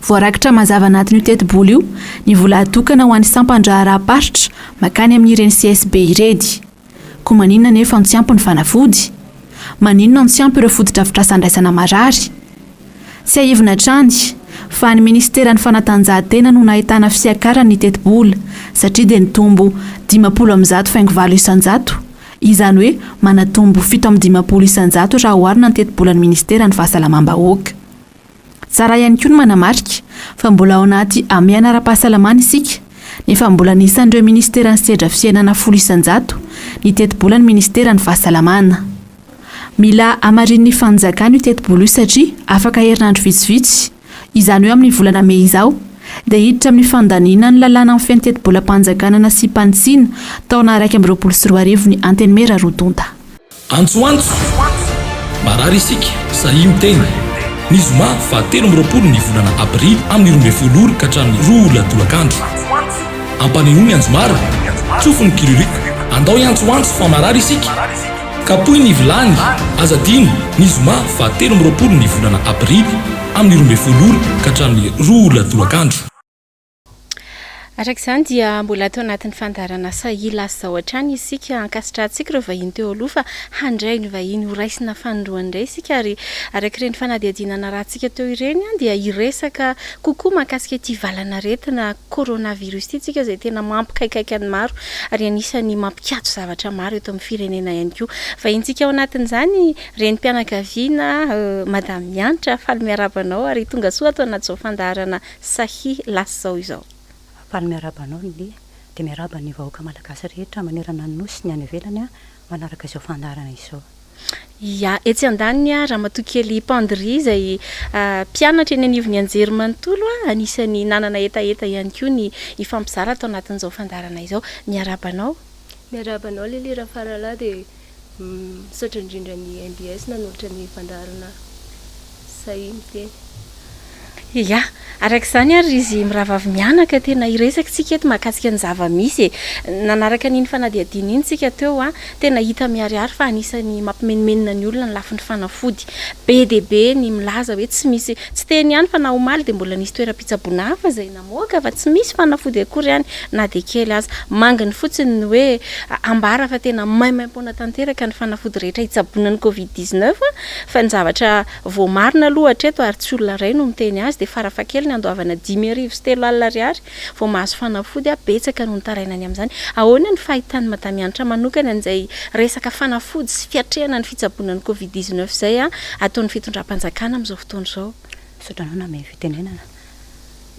Voarakitra mazava anatin'io teti-bola io ny vola atokana ho an'ny sampandraharaha-paritra makany amin'ireny CSB iredy. Koa maninona nefa no tsy ampy ny fanafody? Maninona no tsy ampy ireo fotodrafitra sandraisana marary? Tsy ahivina trany fa ny ministeran'ny fanatanjahantena no nahitana fiakarany ny teti-bola satria dia nitombo 10.4 isan-jato. Izany hoe manatombo 7.10 isan-jato raha oharina ny teti-bolan'ny ministeran'ny fahasalamam-bahoaka. Tsara ihany koa ny manamarika fa mbola ao anaty amiana ara-pahasalamana isika nefa mbola nisan'ireo ministeran'ny sedra fiainana 10 isan-jato ny teti-bolan'ny ministeran'ny fahasalamana. Mila amarin'ny fanjakana io teti-bola io satria afaka herinandro vitsivitsy. Izany hoe amin'ny volana Mey izao dia hiditra amin'ny fandaniana ny lalàna amin'ny feno teti-bolam-panjakana sy Pantsina taona 2024 ny Antenimera Rodonta. Antsoantso marary isika sahy miteny ny zoma fa 13 ny volana Aprily amin'ny 12 ka hatramin'ny 2 tolakandro. Ampanehoany Anjomara tsofony kiliriko andao iantsoantso fa marary isika kapohy ny vilany azadino ny zoma fa 13 ny volana Aprily amin'ny 12 ka hatramin'ny 2 tolakandro. Arak'izany dia mbola atao anatin'ny fandarana sahy lasa izao hatrany isika ankasitrahantsika ireo vahiny teo aloha fa handray ny vahiny ho raisina fandroany indray isika ary araka ireny fanadihadinana rahantsika teo ireny dia hiresaka kokoa mahakasika ity valanaretina coronavirus ity tsika izay tena mampikaikaika ny maro ary anisany mampikatso zavatra maro eto amin'ny firenena ihany koa. Vahintsika ao anatin'izany renim-pianakaviana madame Mianitra faly miarabanao ary tonga soa atao anaty izao fandarana sahy lasa izao. Faly miarabanao ny dia miaraba ny vahoaka malagasy rehetra manerana ny nosy ny any ivelany manaraka izao fandarana izao. Ya, etsy andaniny Ramatokely Pandry izay mpianatra eny anivon'ny anjery manontolo anisany nanana etaeta ihany koa ny ifampizara atao anatin'izao fandarana izao. Miarabanao? Miarabanao Lilira Farala dia misaotra indrindra ny NDS nanolotra ny fandarana sahy miteny. Ya, arak'izany ary izy miravavy mianaka tena iresaka tsika eto mahakasika ny zava-misy nanaraka n'iny fanadihadina iny tsika teo tena hita miariary fa anisany mampimenimenina ny olona ny lafin'ny fanafody be dia be ny milaza hoe tsy misy tsy teny ihany fa na omaly dia mbola nisy toeram-pitsaboana hafa izay namoaka fa tsy misy fanafody akory ihany na dia kely aza manginy fotsiny ny hoe ambara fa tena maimaim-poana tanteraka ny fanafody rehetra hitsaboana ny Covid-19 fa ny zavatra voamarina aloha hatreto ary tsy olona iray no miteny azy dia farafakely ny andoavana 10,3 ariary vao mahazo fanafody betsaka no nitarainany amin'izany. Ahoana ny fahitany madame Mianitra manokana an'izay resaka fanafody sy fiatrehana ny fitsaboana ny Covid-19 izay ataon'ny fitondram-panjakana amin'izao fotoana izao? Sotranao na may fitenenana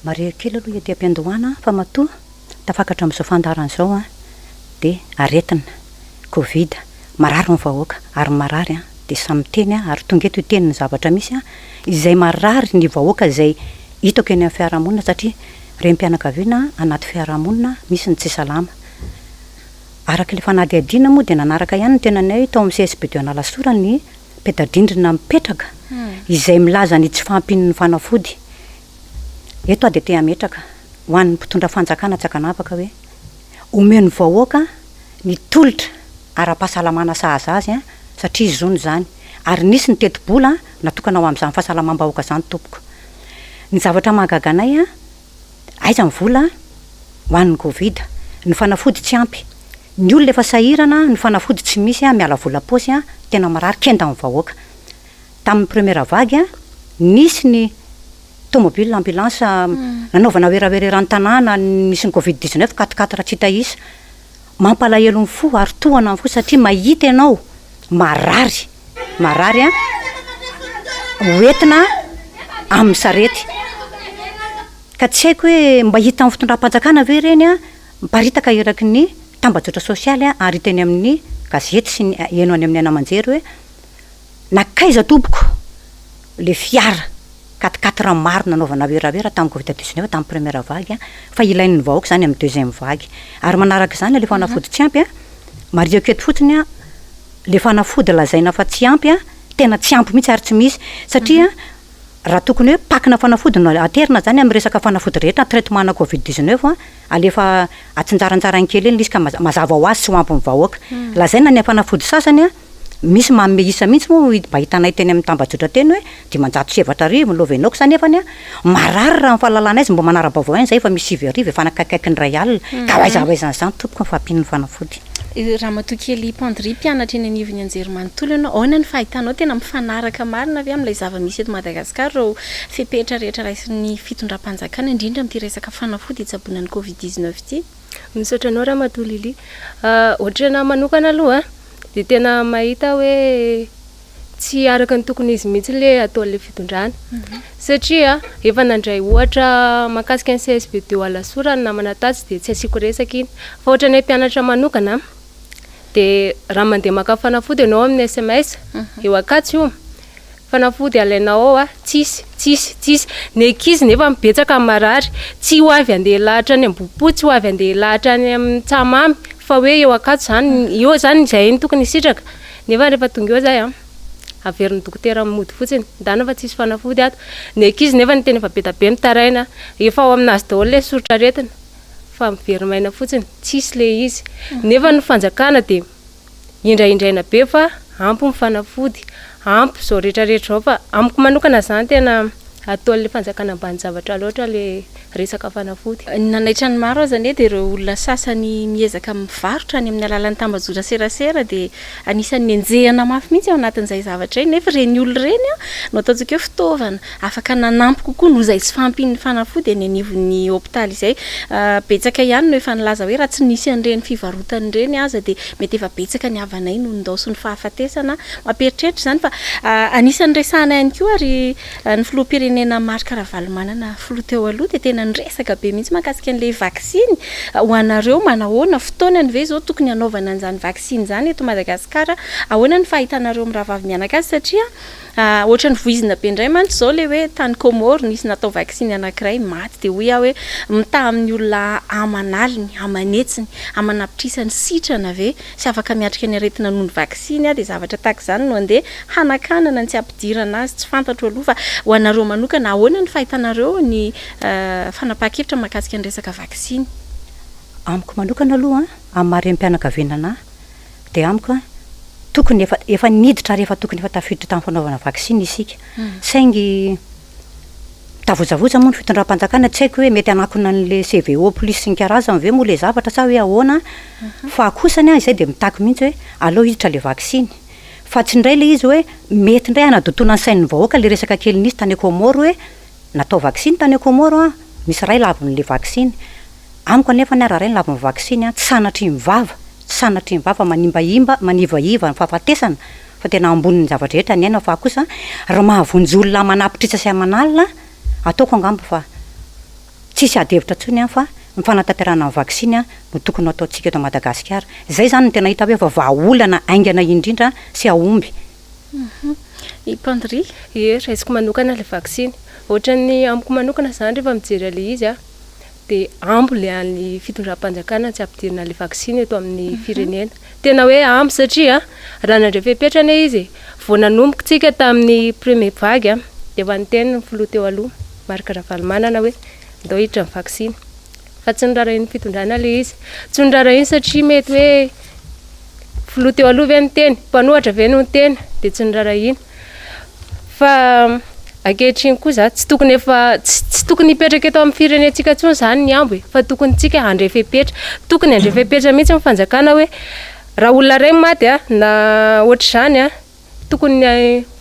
marery kely aloha ety am-piandohana fa matoa tafakatra amin'izao fandarana izao dia aretina Covid marary ny vahoaka ary marary dia samy teny ary tonga eto teny ny zavatra misy izay marary ny vahoaka izay hitako eny amin'ny fiarahamonina satria renim-pianakaviana anaty fiarahamonina misy ny tsy salama. Araka ilay fanadihadiana moa dia nanaraka ihany ny tenanay tao amin'ny CSB2 Analasora ny peta-drindrina mipetraka izay milaza ny tsy fahampian'ny fanafody. Eto dia te hametraka hoan'ny mpitondra fanjakana tsy akanapaka hoe omeny vahoaka ny tolotra ara-pahasalamana sahaza azy a satria izony zany ary nisy ny tetibola natokana ao amin'izany fahasalamam-bahoaka zany tompoko ny zavatra mahagaganay a aiza ny vola hoan'ny covid ny fanafody tsy ampy ny olona efa sahirana ny fanafody tsy misy a miala vola paosy a tena marary kenda amin'ny vahoaka tamin'ny première vague a nisy ny tomobile ambulance nanaovana werawererany tanàna nisy ny covid-19 4 tsy hita isa mampalahelo ny fo ary tohana ny fo satria mahita ianao marary a hoentina amin'ny sarety ka tsy haiko hoe mba hita amin'ny fitondram-panjakana ve reny a mparitaka eraky ny tambajotra sosialy a ary teny amin'ny gazety sy ny eno any amin'ny anamanjery hoe nakaiza tompoko le fiara 4 maro nanaovana weravera tamin'ny covid-19 tamin'ny première vague fa ilain'ny vahoaka zany amin'ny deuxième vague ary manaraka zany le fanafody tsy ampy a mariako eto fotsiny a le fanafody lazaina fa tsy ampy a tena tsy ampy mihitsy ary tsy misy satria raha tokony hoe pakina fanafody no aterina zany amin'ny resaka fanafody rehetra traitement na covid-19 a alefa atsinjaranjarany kely eny lisy ka mazava ho azy tsy ho ampy ny vahoaka lazaina ny fanafody sasany a misy manome isa mihitsy moa mba hitanay teny amin'ny tambajotra teny hoe 507 milovenoko zany efany a marary raha nyfahalalana azy mba manara-bavao any zay fa misy 7 efa nakakaiky ny ray alina ka aizahoaizany zany tompoko ny fampin'ny fanafody raha matokely pandry mpianatra eny anivony anjery manontolo ianao aona ny fahitanao tena mifanaraka marina avy amin'ilay zava-misy eto Madagasikara reo fepetra rehetra raisin'ny fitondram-panjakana indrindra amin'ity resaka fanafody hitsabonan'ny covid-19 ity misaotra anao raha matolily ohatrana manokana aloha de tena mahita hoe tsy araka ny tokony izy mihitsy le ataon'le fitondrana satria efa nandray ohatra makasika ny CSB2 alasora ny namana tasy de tsy asiko resaka iny fa ohatranay mpianatra manokana de raha mandeha maka fanafody ianao amin'ny SMS eo akatsy io fanafody alainao ao tsisy ny ankizy nefa mibetsaka marary tsy ho avy andeha lahatra any ambopo tsy ho avy andeha lahatra any amin'ny tsamamy fa hoe eo akatsy zany eo zany izay ny tokony sitraka nefa rehefa tonga eo zay a averin'ny dokotera mody fotsiny ndana fa tsisy fanafody ato ny ankizy nefa ny teny efa betabe mitaraina efa ao aminazy daholo le soritra retina fa miverimaina fotsiny tsisy le izy nefa ny fanjakana de indraindraina be fa ampy ny fanafody ampy zao rehetrarehetra ao fa amiko manokana zany tena ataon'le fanjakana ambany zavatra loatra le resaka fanafody nanaitra ny maro azany de ireo olona sasany miezaka mivarotra any amin'ny alalan'ny tambazora serasera de anisan'ny enjehana mafy mihitsy ao anatin'izay zavatra iny nefa reny olona reny a no ataontsika hoe fitaovana afaka nanampy kokoa noho izay sy fampin'ny fanafody any anivon'ny hôpitaly izay betsaka ihany no efa nilaza hoe raha tsy nisy an'ireny fivarotany ireny aza de mety efa betsaka ny havanay no ndao ny fahafatesana mamperitreritra zany fa anisan'ny resahana ihany koa ary ny filoham-pirenena marika Ravalomanana filoha teo aloha de tena resaka be mihitsy makasika an'le vaksiny ho anareo manahoana fotoanany ve zao tokony hanaovana an'izany vaksiny zany eto Madagasikara ahoana ny fahitanareo miravavy mianaka azy satria ohatra ny voizina be indray mantsy zao le hoe tany Komoro nisy natao vaksiny anankiray maty de hoy hoe mitaha amin'ny olona amanaliny amanetsiny amanapitrisany sitrana ve sy afaka miatrika ny aretina noho ny vaksiny de zavatra tahaka zany no andeha hanakanana ny tsy ampidirana azy tsy fantatro aloha fa ho anareo manokana ahoana ny fahitanareo ny fanapahan-kevitra makasika ny resaka vaksiny amiko manokana aloha amin'ny marem-pianakavianana de amiko tokony efa niditra rehefa tokony efa tafiditra tamin'ny fanaovana vaksiny isika saingy tavozavoza moa ny fitondram-panjakana tsy haiko hoe mety anakona an'le CVO plus sy ny karazany ve moa le zavatra sa hoe ahoana fa kosany a izay de mitaky mihitsy hoe aleo hiditra le vaksiny fa tsy ndray le izy hoe mety ndray anadotona ny sain'ny vahoaka le resaka kely nisy tany Komoro hoe natao vaksiny tany Komoro a misy ray lavin'le vaksiny amiko anefa ny araray ny lavin'ny vaksiny a tsy sanatry mivava manimbaimba manivaiva ny fahafatesana fa tena ambonin'ny zavatra rehetra ny aina fa kosa raha mahavonjy olona manapitrisa sy amanalina ataoko angamba fa tsisy adevitra tsony a fa ny fanatanterana ny vaksiny a no tokony ataontsika eto Madagasikara zay zany ny tena hita hoe fa vahaolana aingana indrindra sy aomby Pandry raisiko manokana le vaksiny ohatrany amiko manokana zany rehefa mijery le izy a de ambo le an'ny fitondram-panjakana tsy ampidirina le vaksiny eto amin'ny firenena tena hoe ambo satria raha nandray fepetrana izy vao nanomboka tamin'ny premier vague de efa niteny ny filoha teo aloha marika Ravalomanana hoe ndao hiditra ny vaksiny fa tsy nirarainy fitondrana le izy tsy nirarainy satria mety hoe filoha teo aloha ve ny teny mpanohatra ve no ny teny de tsy nirarainy fa ankehitriny kosa tsy tokony efa tsy tokony hipetraka eto amin'ny firenentsika tsony zany ny ambo fa tokony tsika andrefepetra tokony andrefepetra mihitsy amin'ny fanjakana hoe raha olona ray maty na ohatra zany tokony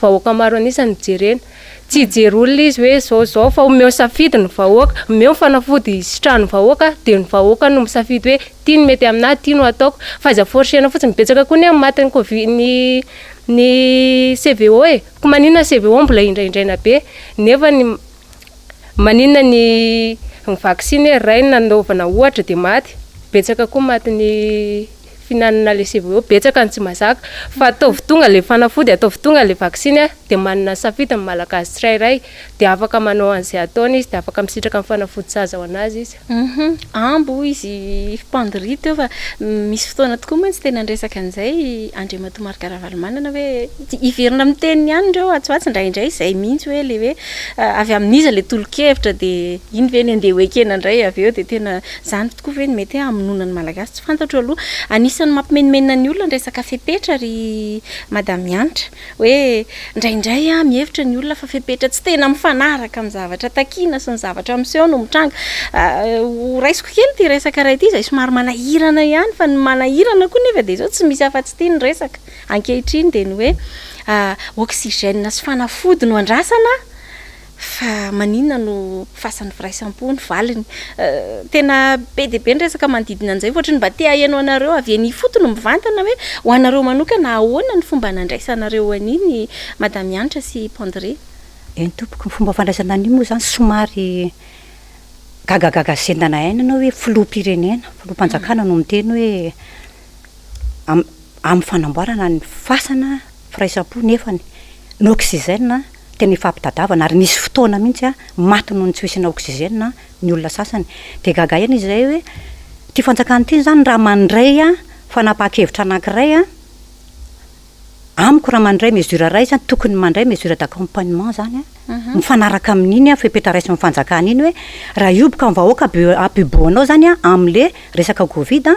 vahoaka maro anisany jerena tsy hijery olona izy hoe zao fa omeo safidy ny vahoaka omeo fanafody sitrahany vahoaka de ny vahoaka no misafidy hoe tiany mety aminahy tia no ataoko fa aza forsena fotsiny betsaka koa ny amin'ny matin'ny covid ny CVO ko maninona CVO mbola indraindraina be nefa ny maninona ny vaccine ray nanaovana ohatra de maty betsaka koa matin'ny finanana le CVO betsaka ny tsy mazaka fa ataovy tonga le fanafody ataovy tonga le vaccine de manana safidy ny malagasy tsirairay de afaka manao an'izay ataony izy de afaka misitraka amin'ny fanafody saza ho anazy izy ambo izy pandry teo fa misy fotoana tokoa moa tsy tena andresaka an'izay Andriamatoa Margaravalymanana hoe iverina amin'ny teniny ihany ndreo atsoatsy indraindray izay mihitsy hoe le hoe avy amin'iza le tolo-kevitra de iny ve ny andeha hoekena indray avy eo de tena zany tokoa ve ny mety hamonona ny malagasy tsy fantatro aloha anisany mampimenimena ny olona resaka fepetra ry madame Mianitra hoe indraindray mihevitra ny olona fa fepetra tsy tena mifanaraka amin'ny zavatra takiana sy ny zavatra miseho no mitranga raisiko kely ty resaka ray ity izay somary manahirana ihany fa ny manahirana koa nefa de zao tsy misy afa-tsy tia ny resaka ankehitriny de ny hoe oxygène sy fanafody no andrasana fa maninona no fasan'ny firaisampo ny valiny tena be de be ny resaka manodidina an'izay ohatrany mba te hahenao anareo avy ny fotony mivantana hoe ho anareo manokana ahoana ny fomba nandraisanareo an'iny madame Mianitra sy Pandré ny tompoko ny fomba fandraisana an'iny moa zany somary gagagaga sendana ainana hoe filoham-pirenena filoham-panjakana no miteny hoe amin'ny fanamboarana ny fasana firaisampo nefany ny oxygène tena ifampitadavana ary nisy fotoana mihitsy maty noho ny tsy hoisina oxygène ny olona sasany de gaga ihany izy zay hoe ty fanjakana ty zany raha mandray fanapa-kevitra anankiray amiko raha mandray mesure ray zany tokony mandray mesure d'accompagnement zany mifanaraka amin'iny fepetra raisy ny fanjakana iny hoe raha ioboka ny vahoaka apiboanao zany am'le resaka covid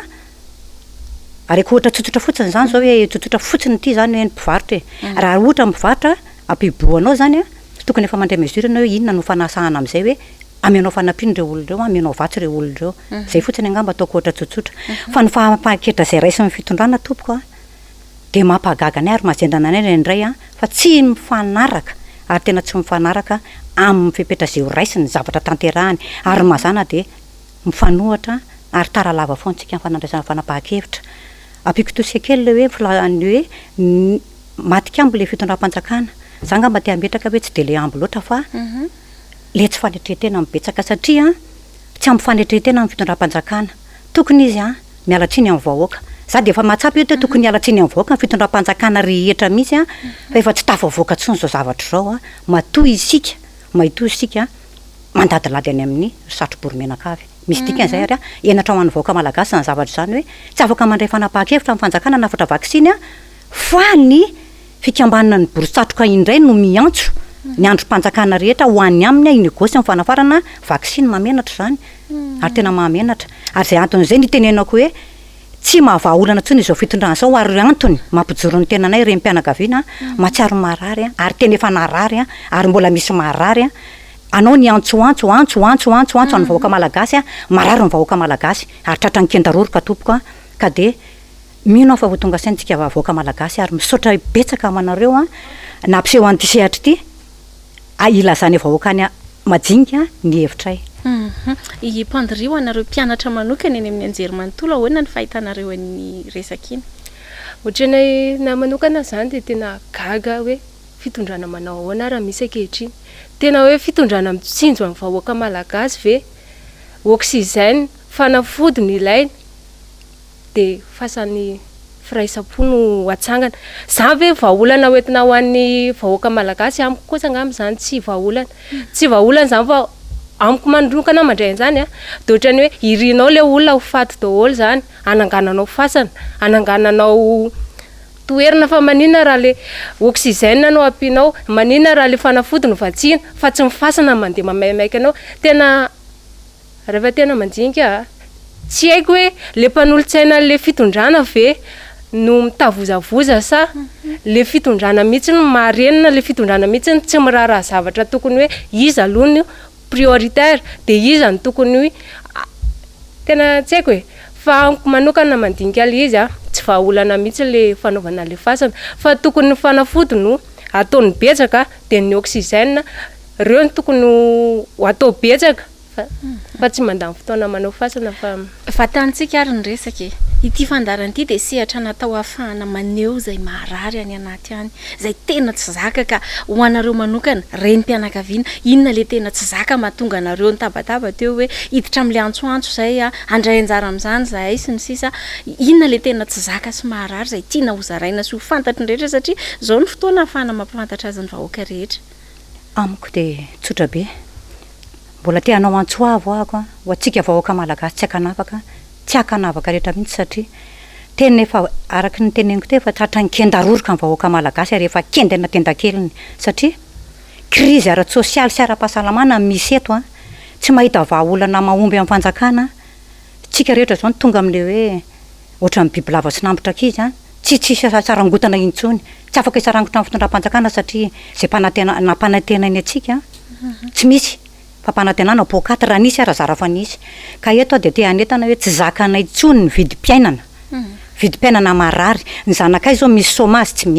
ary ohatra tsotsotra fotsiny zany zao hoe tsotsotra fotsiny ty zany hoe ny mpivarotra raha ohatra mivarotra apiboanao zany tokony efa mandray mesure anao hoe inona no fanasahana am'izay hoe amenao fanampiny reo olonreo amenao vatsy reo olonreo zay fotsiny angamba ataoko ohatra tsotsotra fa ny fampaketra zay raisin'ny fitondrana tompoko de mampahagaga anay ary mahazendana anay indray fa tsy mifanaraka ary tena tsy mifanaraka amin'ny fepetra zay ho raisiny zavatra tanterahany ary mazana de mifanohatra ary tara lava foantsika amin'ny fanandraisana fanapahan-kevitra apiko tosekely hoe fulany hoe matikambo le fitondram-panjakana za ngamba te ametraka hoe tsy de le ambo loatra fa le tsy fanetretena mibetsaka satria tsy ampy fanetretena amin'ny fitondram-panjakana tokony izy mialatsiny amin'ny vahoaka za de efa mahatsapy eo tokony hialatsiny amin'ny vahoaka ny fitondram-panjakana rehetra mihitsy fa efa tsy tafavoaka tsony zao zavatra zao matoy isika mahitoy isika mandadilady any amin'ny satro-boromenaka avy misy dikan'izay ary enatra ho an'ny vahoaka malagasy ny zavatra zany hoe tsy afaka mandray fanapahan-kevitra amin'ny fanjakana nafatra vaksiny fa ny fikambanana ny borosatroka indray no miantso ny androm-panjakana rehetra ho an'ny aminy inegosy amin'ny fanafarana vaksiny mamenatra zany ary tena mahamenatra ary zay anton'izay ny tenenako hoe tsy mahavaolana tsony izao fitondrana zao ary antony mampijoro ny tenanay rem-pianakaviana matsiaro marary ary tena efa narary ary mbola misy marary anao ny antsoantso amin'ny vahoaka malagasy marary ny vahoaka malagasy ary tratra ny kendaroroka tompoko ka de mino fa votonga saintsika vahoaka malagasy ary misaotra betsaka amanareo nampiseho an'ity sehatra ity ilazany vahoakany majinika ny hevitray i Pandry ho anareo mpianatra manokana eny amin'ny anjery manontolo ahoana ny fahitanareo ny resaka iny ohatranay na manokana zany de tena gaga hoe fitondrana manao ahoana raha misy ankehitriny tena hoe fitondrana mitsinjo amin'ny vahoaka malagasy ve oxygène fanafody ny ilainy de fasan'ny firaisampo no atsangana za ve vahaolana hoentina ho an'ny vahoaka malagasy amiko kosa angamba zany tsy vahaolana zany fa amiko mandrokana mandray an'izany de ohatrany hoe irinao le olona ho faty daholo zany anangananao fasana anangananao toerana fa maninona raha le oxygène no ampinao maninona raha le fanafody no vatsiana fa tsy mifasana mandeha mamaimaiky anao tena rehefa tena mandinika tsy haiko hoe le mpanolotsaina le fitondrana ve no mitavozavoza sa le fitondrana mihitsy no maharenina le fitondrana mihitsy tsy miraharaha zavatra tokony hoe iza aloha no prioritaire de iza ny tokony tena tsy haiko hoe fa amiko manokana mandinika le izy tsy vahaolana mihitsy le fanaovana le fasana fa tokony fanafody no ataony betsaka de ny oxygène reo ny tokony atao betsaka fa tsy mandany fotoana manao fasana fa tantsika ary ny resaka ity fandarana ity de sehatra natao ahafahana maneho zay maharary any anaty any zay tena tsy zaka ka ho anareo manokana renim-pianakaviana inona le tena tsy zaka mahatonga anareo ny tabataba teo hoe hiditra am'le antsoantso zay andray anjara am'izany zahay sy ny sisa inona le tena tsy zaka sy maharary zay tiana ho zaraina sy ho fantatry ny rehetra satria zao ny fotoana ahafahana mampafantatra azy ny vahoaka rehetra amiko de tsotra be mbola te hanao antsoavo ahako ho atsika vahoaka malagasy tsy akanavaka tsy akanavaka rehetra mihitsy satria tena efa araky ny teneniko teo fa tratra ny kendaroroka ny vahoaka malagasy rehefa kendana tendakeliny satria crise ara-tsosialy sy ara-pahasalamana misy eto tsy mahita vahaolana mahomby amin'ny fanjakana tsika rehetra zao ny tonga am'le hoe ohatra ny biby lava sy nambotra kizy tsy tsisy sarangotana intsony tsy afaka isarangotra amin'ny fitondram-panjakana satria zay nampanantena iny atsika tsy misy fampanantenana bokaty raha nisy arazara fa nisy ka eto de te anetana hoe tsy zakanay tsony ny vidim-piainana vidim-piainana marary ny zanakay zao misy chômage tsy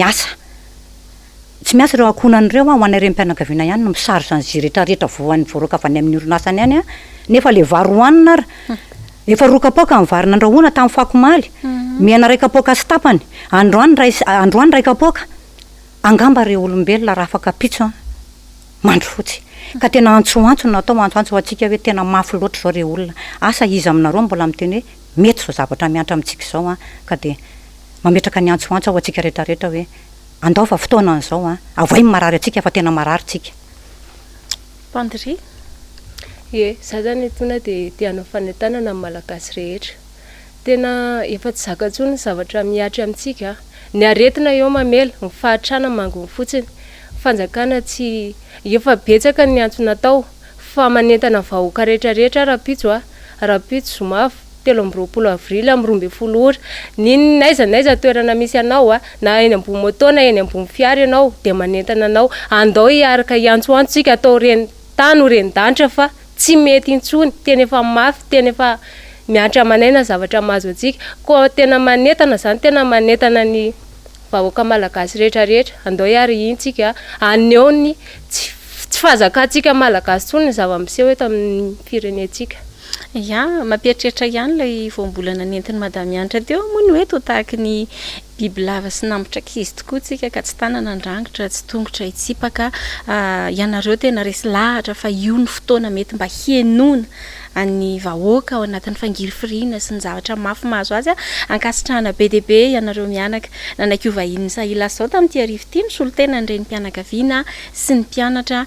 miasa reo akonan'ireo ho anay rem-pianakaviana ihany no misarotry an'izy rehetrarehetra voan'ny voaroka avy any amin'ny orinasany any nefa le vary hoanina ary efa rokapoka ny vary nandrahoana tamin'ny fakomaly miana ray kapoka sy tapany androany ray kapoka angamba reo olombelona raha afaka pitso mandro fotsy ka tena antsoantso natao antsoantso ho atsika hoe tena mafy loatra zao reo olona asa izy aminareo mbola miteny hoe mety zao zavatra miantra amintsika zao ka de mametraka ny antsoantso ho atsika rehetrarehetra hoe andao fa fotoana an'izao avoay marary atsika fa tena marary tsika Pandry za zany tona de tianao fanentanana amin'ny malagasy rehetra tena efa tsy zakatsony zavatra miatra amintsika ny aretina eo mamela ny fahatrana mangony fotsiny fanjakana tsy efa betsaka ny antso natao fa manentana vahoaka rehetrarehetra rapitso zomafo 13 avrily amin'ny 12 ora naiza toerana misy anao na eny ambony moto na eny ambony fiara ianao de manentana anao andao hiaraka iantsoantsika atao reny tany ho reny danitra fa tsy mety intsony tena efa mafy tena efa miatra manaina zavatra mahazo atsika ko tena manentana zany tena manentana ny vahoaka malagasy rehetrarehetra andao hiary intsika aneo ny tsy fahazakatsika malagasy tsony ny zava-miseho eto amin'ny firenetsika mampieritreritra ihany lay voambolana nentin'ny madamianitra teo moa ny hoe to tahaky ny biby lava sy nambotra kizy tokoa tsika ka tsy tanana andrangotra tsy tongotra itsipaka ianareo tena resy lahatra fa io ny fotoana mety mba hienona any vahoaka ao anatin'ny fangiry firina sy ny zavatra mafy mahazo azy ankasitrahana be dia be ianareo mianaka nanaiky vahiny Sahia Lasa Izao tamin'ity arivo ity ny solotena nireny mpianakaviana sy ny mpianatra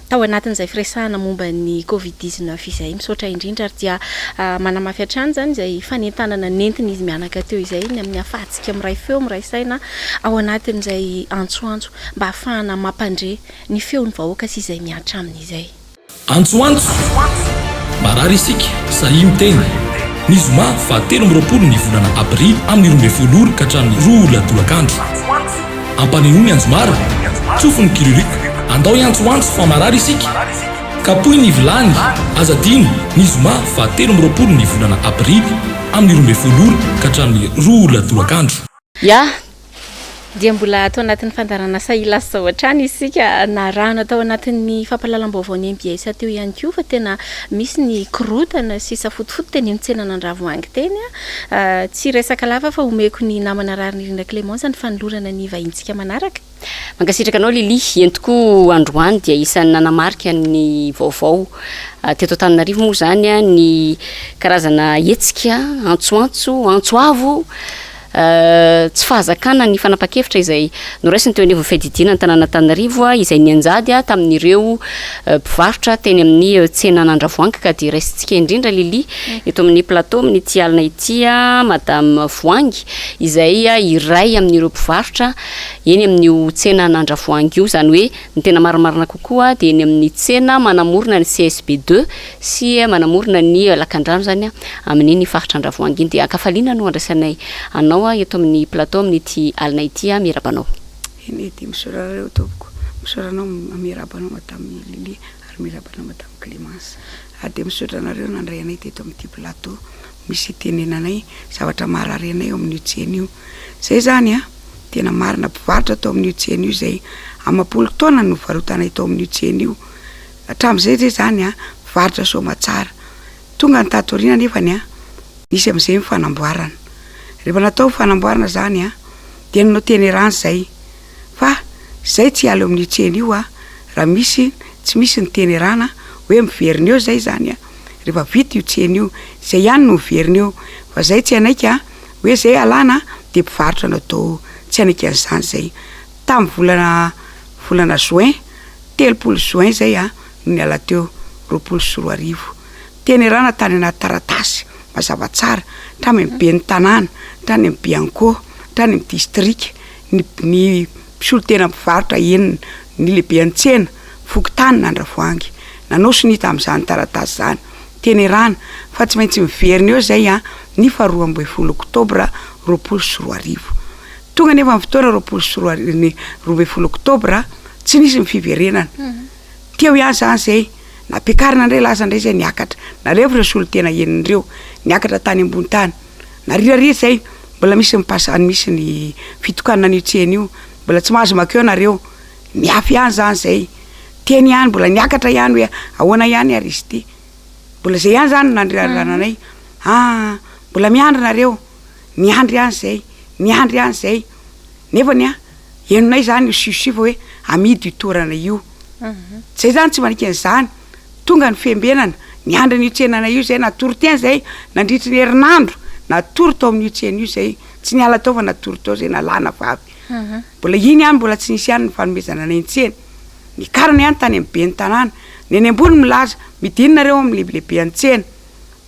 tao anatin'izay firesahana momba ny Covid-19 izay misaotra indrindra ary dia manamafy hatrany zany izay fanentanana nentiny izy mianaka teo izay ny amin'ny afahantsika miray feo miray saina ao anatin'izay antsoantso mba ahafahana mampandre ny feon'ny vahoaka sy izay miatra aminy izay antsoantso marary isika Sahia miteny ny zoma 13 ny volana Aprily amin'ny 12 ora ka hatramin'ny 2 ora tolakandro ampanenoany anjomara tsofiny kiririky andao iantsoantso fa marary isika kapohy ny vilany azadiny ny zoma 13 ny volana Aprily amin'ny 12 ora ka hatramin'ny 2 ora tolakandro dia mbola atao anatin'ny fandarana Sahia Lasa Izao hatrany isika narano atao anatin'ny fampahalalam-baovao ny MBS teo ihany koa fa tena misy ny korotana sy safotofoto teny amin'ny tsenan'Andravoahangy teny tsy resaka lava fa omeko ny namana rarin'Irina Clémence ny fanolorana ny vahintsika manaraka mankasitraka anao Lili entoko androany dia isan'ny nanamarika ny vaovao teto Antananarivo moa zany ny karazana hetsika antsoantso antsoavo tsy fahazakana ny fanapa-kevitra izay noraisiny teo anivo fedidina ny tanàna Tanarivo izay nianjady tamin'ireo mpivarotra teny amin'ny tsena Nandravoangy ka dia raisintsika indrindra Lily eto amin'ny plateau amin'ny ity alina ity madame Voangy izay iray amin'ireo mpivarotra eny amin'io tsena Nandravoangy io zany hoe ny tena marimarina kokoa dia eny amin'ny tsena manamorona ny CSB2 sy manamorona ny lakandrano zany amin'iny faritra Andravoangy iny dia akafaliana no andrasanay anao eto amin'ny plateau amin'ny ity alina ity mirabanao. Eny dia misaorareo tompoko misaoranao mirabanao madame Lily ary mirabanao madame Clémence dia misaotra anareo nandray anay teto amin'ity plateau misy tenenanay zavatra marary anay eo amin'io tsena io zay zany tena marina mpivarotra tao amin'io tsena io zay amapolo taona no varotanay tao amin'io tsena io hatramin'izay zany varotra somatsara tonga ny tatoriana nefany nisy amin'izay mifanamboarana rehefa natao fanamboarana zany dia nanao teny rano zay fa zay tsy alo amin'io tsena io raha misy tsy misy ny teny rana hoe miverina eo zay zany rehefa vita io tsena io zay ihany no miverina eo fa zay tsy anaika hoe zay alana dia mpivarotra natao tsy anaika an'izany zay tamin'ny volana juin 30 juin zay no niala teo 24 teny rana tany anaty taratasy mazava tsara tany amin'ny be ny tanàna tany amin'ny Bianco tany amin'ny district ny mpisolo tena mpivarotra enina ny lehibe ny tsena Fokotany Nandravoangy nanao sonita amin'izany taratasy zany teny rana fa tsy maintsy miverina eo zay ny 12 oktobra 24 tonga nefa amin'ny fotoana 12 oktobra tsy nisy ny fiverenana teo ihany zany zay napiakarina indray lasa indray zay niakatra nalevitra solo tena enindreo niakatra tany ambony tany narirarira zay mbola misy mipasany misy ny fitokanana an'io tsena io mbola tsy mahazo makeo nareo miafy ihany zany zay teny ihany mbola niakatra ihany hoe ahoana ihany ary izy ty mbola zay ihany zany nandrirananay mbola miandry nareo miandry ihany zay nefany henonay zany siosifa hoe amidy io toerana io zay zany tsy manika an'izany tonga ny fembenana niandry n'io tsenana io zay natory teny zay nandritry ny herinandro natory tao amin'io tsena io zay tsy niala tao fa natory tao zay nalana vavy mbola iny ihany mbola tsy nisy ihany ny fanomezana anay ny tsena ny karana ihany tany amin'ny be ny tanàna ny any ambony milaza midinonareo amin'ny lehibe ny tsena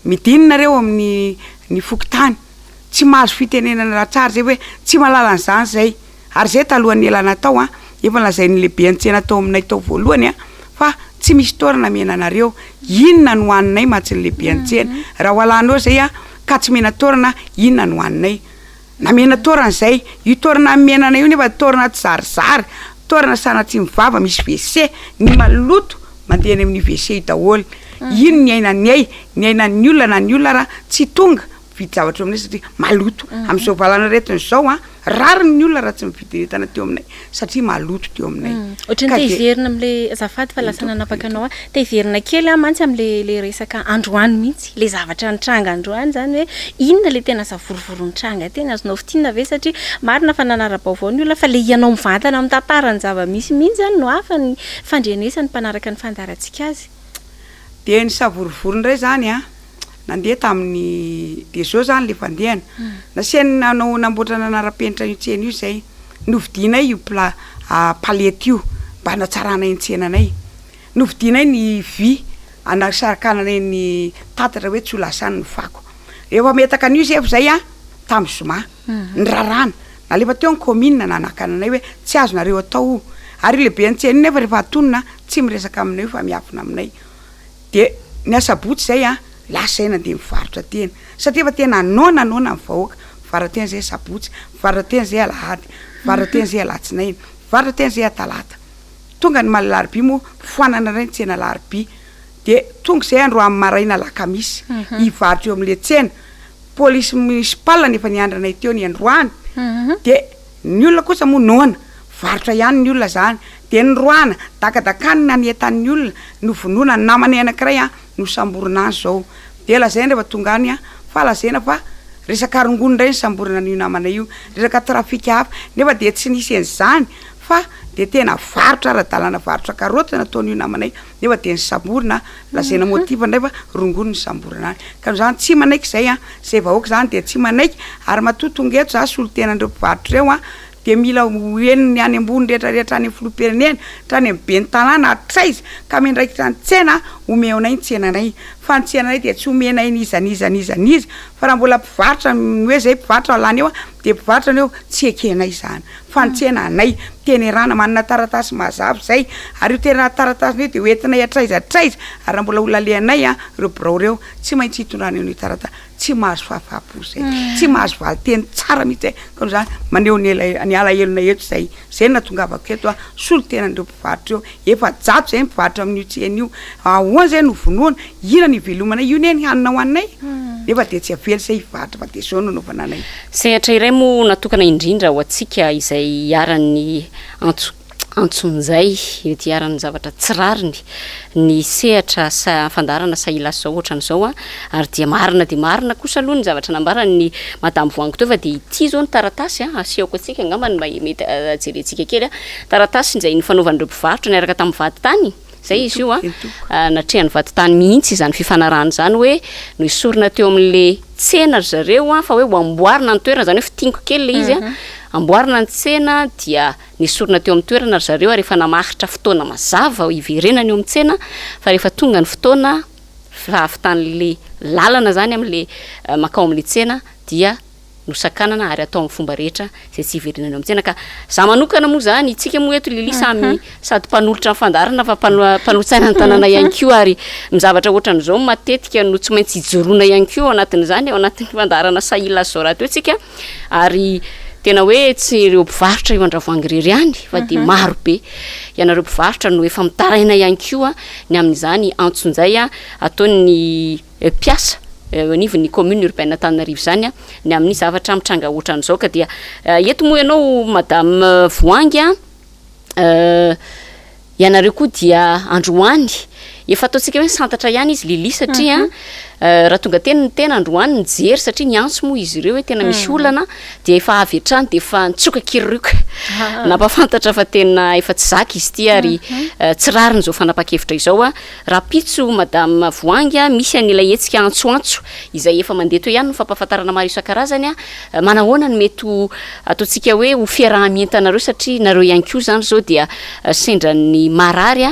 midinonareo amin'ny ny Fokotany tsy mahazo fitenenana raha tsara zay hoe tsy malala an'izany zay ary zay talohan'ny elana tao efa lazay ny lehibe ny tsena tao aminay tao voalohany fa tsy misy toerana mena anareo inona no hoaninay matsy ny lehibe ny tsena raha hoalanao zay ka tsy mena toerana inona no hoaninay namena toerana zay io toerana menana io nefa toerana tsy zarizary toerana sanatsy mivava misy WC ny maloto mandeha any amin'ny WC io daholo ino ny ainan'ny olona na ny olona raha tsy tonga vidy zavatra aminay satria maloto amin'izao valana retin'izao rary ny olona raha tsy mividy entana teo aminay satria maloto teo aminay ohatrany tehiverina amin'le azafady fa lasa nanapaka anao tehiverina kely mantsy amin'le resaka androany mihitsy le zavatra nitranga androany zany hoe inona le tena savorovory nitranga tena azonao fitinina ve satria marina fa nanara-baovao ny olona fa le ianao mivantana amin'ny tantara ny zava-misy mihitsy zany no hafa ny fandrenesany mpanaraka ny fandarantsika azy dia ny savorovory indray zany nandeha tamin'ny dia zao zany le fandehana nasiany nanao namboatra nanara-penitra io tsena io zay novidinay io palety io mba natsaranay ny tsenanay novidinay ny vy anasarakananay ny tatatra hoe tsy ho lasany ny fako rehefa metaka an'io zay zay tamin'ny zoma ny rarana nalefa teo ny commune nanakananay hoe tsy azonareo atao ary io lehibe ny tsena io nefa rehefa atonina tsy miresaka aminay io fa miafina aminay dia ny asabotsy zay lasa ena dia mivarotra tena satria efa tena nona ny vahoaka mivarotra tena zay sabotsy mivarotra tena zay alahady mivarotra tena zay alatsinainy mivarotra tena zay atalata tonga ny malalaribia moa foanana ray ny tsena laribia dia tonga zay andro amin'ny maraina Alakamisy hivarotra eo amin'le tsena polisy municipal nefa niandranay teo ny androany dia ny olona kosa moa nona varotra ihany ny olona zany dia ny roana dakadakanina ny entan'ny olona no vonoana ny namany anankiray no samborina any zao dia lazaina rehefa tonga any fa lazaina fa resaka rongony indray ny samborina an'io namana io resaka trafika hafa nefa dia tsy nisy an'izany fa de tena varotra ara-dalàna varotra karoty nataony io namanay nefa de ny samborina lazaina motiva ndray fa rongony ny samborina any ka zany tsy manaiky zay zay vahoaka zany de tsy manaiky ary matotonga eto za solo-tenandreo mpivarotra reo de mila eniny any ambony rehetrarehetra any filopereneny trany amy be ny tanàna atraizy ka mendraiky trany tsena omeonay ny tsenanay fa ny tsenanay de tsy omenay nizanizanizanizy fa raha mbola mpivarotra hoe zay mpivarotra lany eo de mpivarotra aneo tsy ekenay zany fa ny tsena anay tenerana manana taratasy mazava zay ary io tena taratasy io de hoentinay atraizy ary raha mbola olona leanay reo birao reo tsy maintsy hitondrany io tarata tsy mahazo fahafapo zay tsy mahazo valiteny tsara mihitsy ka zany maneho ny alahelona eto zay natongavako eto solo-tenandreo mpivarotra eo efa jato zay mpivarotra amin'io tsena io ahoana zay no vonoana ina ny velomanay io neny hanina ho anay nefa de tsy avely zay hivarotra fa de zao no novananay sehatra iray mo natokana indrindra ho atsika izay aran'ny antsonjay ety aran'ny zavatra tsirariny ny sehatra fandarana Sahia Lasa ohatran'izao ary dia marina kosa aloha ny zavatra nambarany madame voango teo fa de ity zao ny taratasy asiako atsika angamba ny mety jerentsika kely taratasy zay ny fanaovan'ireo mpivarotra niaraka tamin'ny vady tany zay izy io natrehany vady tany mihitsy zany fifanarahana zany hoe no isorina teo amin'le tsena zareo fa hoe ho amboarina ny toerana zany hoe fitingo kely le izy amboarina ny tsena dia nisorina teo amin'ny toerana zareo rehefa namahitra fotoana mazava iverenany eo amin'ny tsena fa rehefa tonga ny fotoana fahafitan'le lalana zany amin'le makao amin'le tsena dia nosakanana ary atao amin'ny fomba rehetra zay tsy iverenany eo amin'ny tsena ka za manokana moa zany itsika moa eto lili samy sady mpanolotra fandarana fa mpanolotsaina ny tanàna ihany koa ary mizavatra ohatran'izao matetika no tsy maintsy hijoroana ihany koa ao anatin'izany ao anatin'ny fandarana Sahia Lasa raha teo tsika ary tena hoe tsy ireo mpivarotra io andravoangy irery ihany fa de maro be ianareo mpivarotra no efa mitaraina ihany koa ny amin'izany antsonjay ataony piasa nivon'ny commune urbaine Antananarivo zany ny amin'ny zavatra mitranga ohatran'izao ka dia eto moa ianao madame Voangy ianareo koa dia androany efa ataontsika hoe santatra ihany izy lili satria raha tonga tena androany nijery satria ny antso moa izy ireo hoe tena misy olana de efa avy hatrany de efa nitsoka kiroka nampafantatra fa tena efa tsy zaka izy ty ary tsy rariny zao fanapa-kevitra izao raha pitso madame Voangy misy an'ilay hetsika antsoantso izay efa mandeha teo ihany no fampahafantarana maro isan-karazany manahoana ny mety ataontsika hoe ho fiarahamientanareo satria nareo ihany koa zany zao dia sendra ny marary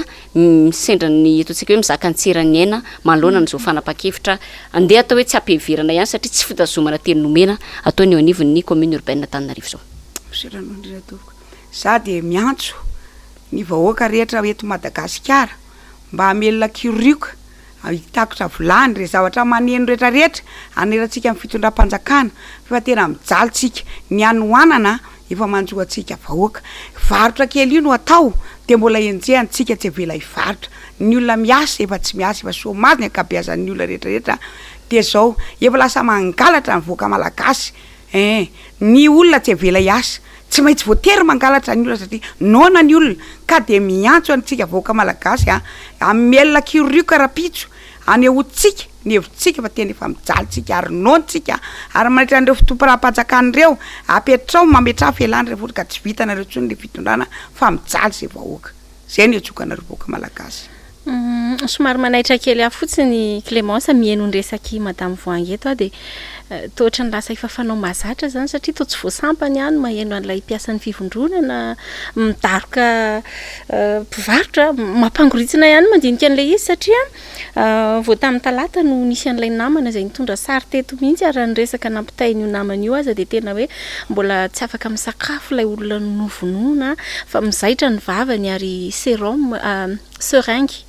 sendra ny ataontsika hoe mizaka antserany aina manoloana n'izao fanapa-kevitra andeha atao hoe tsy ampiheverana ihany satria tsy fitazomana teny nomena ataony eo anivon'ny commune urbaine Antananarivo zao za de miantso ny vahoaka rehetra eto Madagasikara mba hamelona kirioka hitakotra volany re zavatra maneno rehetrarehetra anerantsika amin'ny fitondram-panjakana fa tena mijalitsika ny anoanana efa manjoatsika vahoaka varotra kely io no atao de mbola enjehantsika tsy avela hivarotra ny olona miasa efa tsy miasa efa somazy ny akabeazan'ny olona rehetrarehetra de zao efa lasa mangalatra ny voaka malagasy ny olona tsy avela hiasa tsy maintsy voatery mangalatra ny olona satria nona ny olona ka de miantso antsika voaka malagasy amelona kirioka rapitso anehotsika ny hevitsika fa tena efa mijalitsika ary nontsika ary manitra an'ireo fitompiraha-panjakan'ireo apetrao mametra felany rehefa ka tsy vitanareo tsony le fitondrana fa mijaly zay vahoaka zay ny atsokanareo voaka malagasy somary manaitra kely fotsiny Clémence mihaino ny resaky madame Voangy eto de toatra ny lasa efa fanao mazatra zany satria to tsy voasampany ihany maheno an'ilay mpiasan'ny fivondronana midaroka mpivarotra mampangoritsina ihany mandinika an'ilay izy satria vao tamin'ny talata no nisy an'ilay namana izay nitondra sary teto mihitsy ary nyresaka nampitainy io namana io aza de tena hoe mbola tsy afaka misakafo ilay olona novonona fa mizaitra ny vavany ary sérum seringue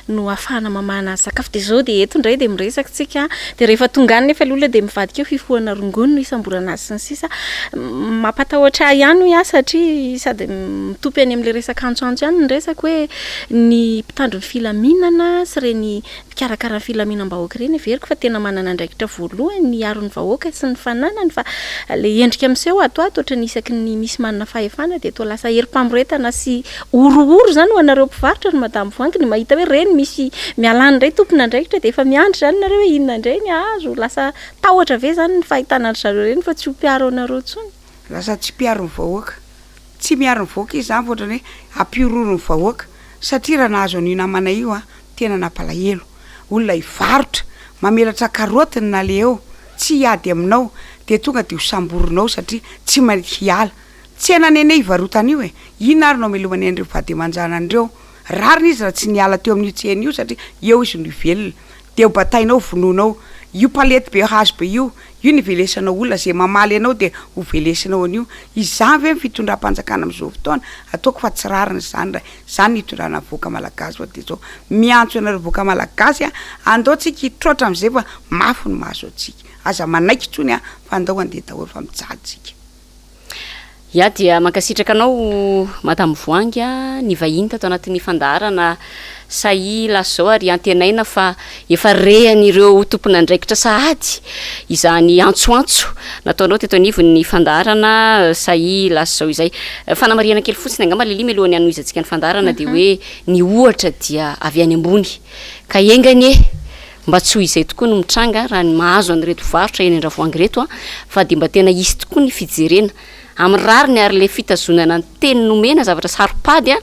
no afahana mamana sakafo de zao de eto ndray de miresaka tsika de rehefa tonga any nefa olona de mivadika eo fifohana rongony no isamborana azy sy ny sisa mampatahotra ihany ho satria sady mitopy any amin'le resaka antsoantso ihany ny resaka hoe ny mpitandro ny filaminana sy reny mpikarakara ny filaminam-bahoaka reny everiko fa tena manana andraikitra voalohany ny aro ny vahoaka sy ny fananany fa le endrika amin'seho atoato ohatra ny isaky ny misy manana fahefana de toa lasa herim-pamoretana sy orooro zany ho anareo mpivarotra ny madame Voangy ny mahita hoe reny misy mialany ndray tompona andraikitra de efa miandry zany nareo hoe inona ndray ny azo lasa tahotra ve zany ny fahitana zareo reny fa tsy ho piaro anareo tsony lasa tsy piaro ny vahoaka tsy miaro ny vahoaka izy zany voatrany hoe ampiororo ny vahoaka satria raha nahazo an'io namana io a tena napalahelo olona ivarotra mamelatra karotiny na le eo tsy hiady aminao de tonga de ho samborinao satria tsy maintsy hiala tsena nene ivarotana io ino ary nao melomany andreo vady aman-jana andreo rariny izy raha tsy niala teo amin'io tsena io satria eo izy no velona de ho batainao vononao io palety be hazo be io nivelesanao olona zay mamaly anao de ho velesanao an'io izany ve fitondram-panjakana am'izao fotoana ataoko fa tsy rariny zany zany nitondrana voaka malagasy fa de zao miantso anareo voaka malagasy andao tsika hitrotra am'izay fa mafy no mahazo atsika aza manaiky tsony fa andao andeha daholo fa mijaly tsika ia dia mankasitraka anao madame Voangy ny vahiny tato anatin'ny fandaharana Sai Lasa Izao ary antenaina fa efa rehan'ireo tompona andraikitra sahady izany antsoantso nataonao teto anivon'ny fandaharana Sai Lasa Izao izay fanamariana kely fotsiny angamba leli melohan'ny anoizatsika ny fandaharana de hoe ny ohatra dia avy any ambony ka engany mba tsy ho izay tokoa no mitranga raha ny mahazo an'ireto varotra eny Andravoahangy reto fa de mba tena isy tokoa ny fijerena amin'ny rariny ary le fitazonana ny teny nomena zavatra saropady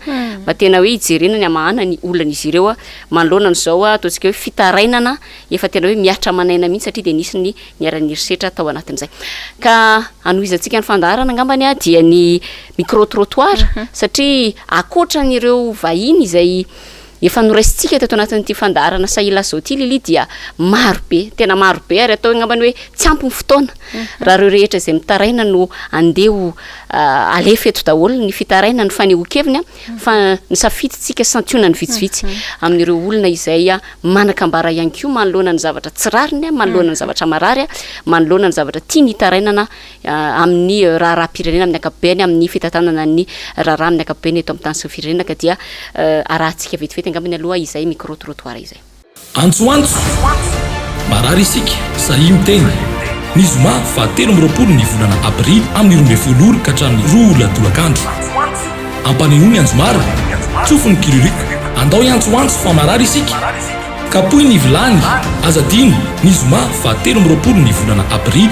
mba tena hoe hijerena ny amahana ny olon'izy ireo manoloana n'izao ataontsika hoe fitarainana efa tena hoe miatra manaina mihitsy satria de nisy ny niara-nierisetra tao anatin'izay ka anoizantsika ny fandaharana angambany dia ny micro-trottoir satria akoatran'ireo vahiny izay efa noraisitsika teto anatin'ity fandaharana Sai Lasa Izao ty lili dia marobe tena marobe ary atao angambany hoe tsy ampy ny fotoana raha reo rehetra izay mitaraina no andeho alefa eto daholo ny fitaraina ny fanehoan-keviny fa ny safiditsika santionany vitsivitsy amin'ireo olona izay manakambara ihany koa manoloana ny zavatra tsy rariny manoloana ny zavatra marary manoloana ny zavatra tia ny tarainana amin'ny raha-pirenena amin'ny ankapobeny amin'ny fitantanana ny raharaha amin'ny ankapobeny eto amin'ny tany sy firenena ka dia arahantsika vetivety angambany aloha izay micro-trottoir izay antsoantso marary isika sahi miteny ny zoma fa 13 ny volana Aprily amin'ny 12 ka hatramin'ny 2 latolakandro ampanenony anjomara tsofony kiririky andao iantsoantso fa marary isika kapohy ny vilany azadiny ny zoma fa 13 ny volana Aprily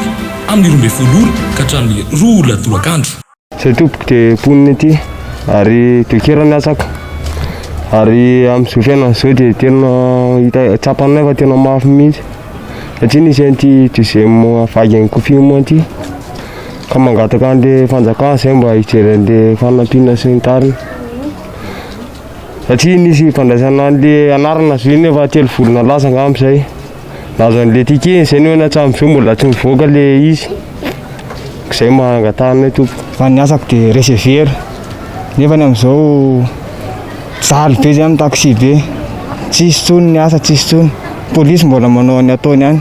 amin'ny 12 ka hatramin'ny 2 latolakandro zay tompoko de poniny ity ary dokera miatsako ary amin'izao fiainan'izao de tena hita tsapanay fa tena mafy mihitsy satria nisy an'ity deuxième vague ny confinement ty ka mangataka an'le fanjakana zay mba hijery an'le fanampiana sy ny tariny satria nisy fandraisana an'le anarana zo iny efa 3 volana lasa angamba zay nazo an'le tikeny zay ny hoe natram'izao mbola tsy mivoaka le izy zay mangatanay tompo fa niasako de receveur nefa ny am'izao zaly be zay amin'ny taxi be tsisy tsony ny asa tsisy tsony polisy mbola manao ny ataony any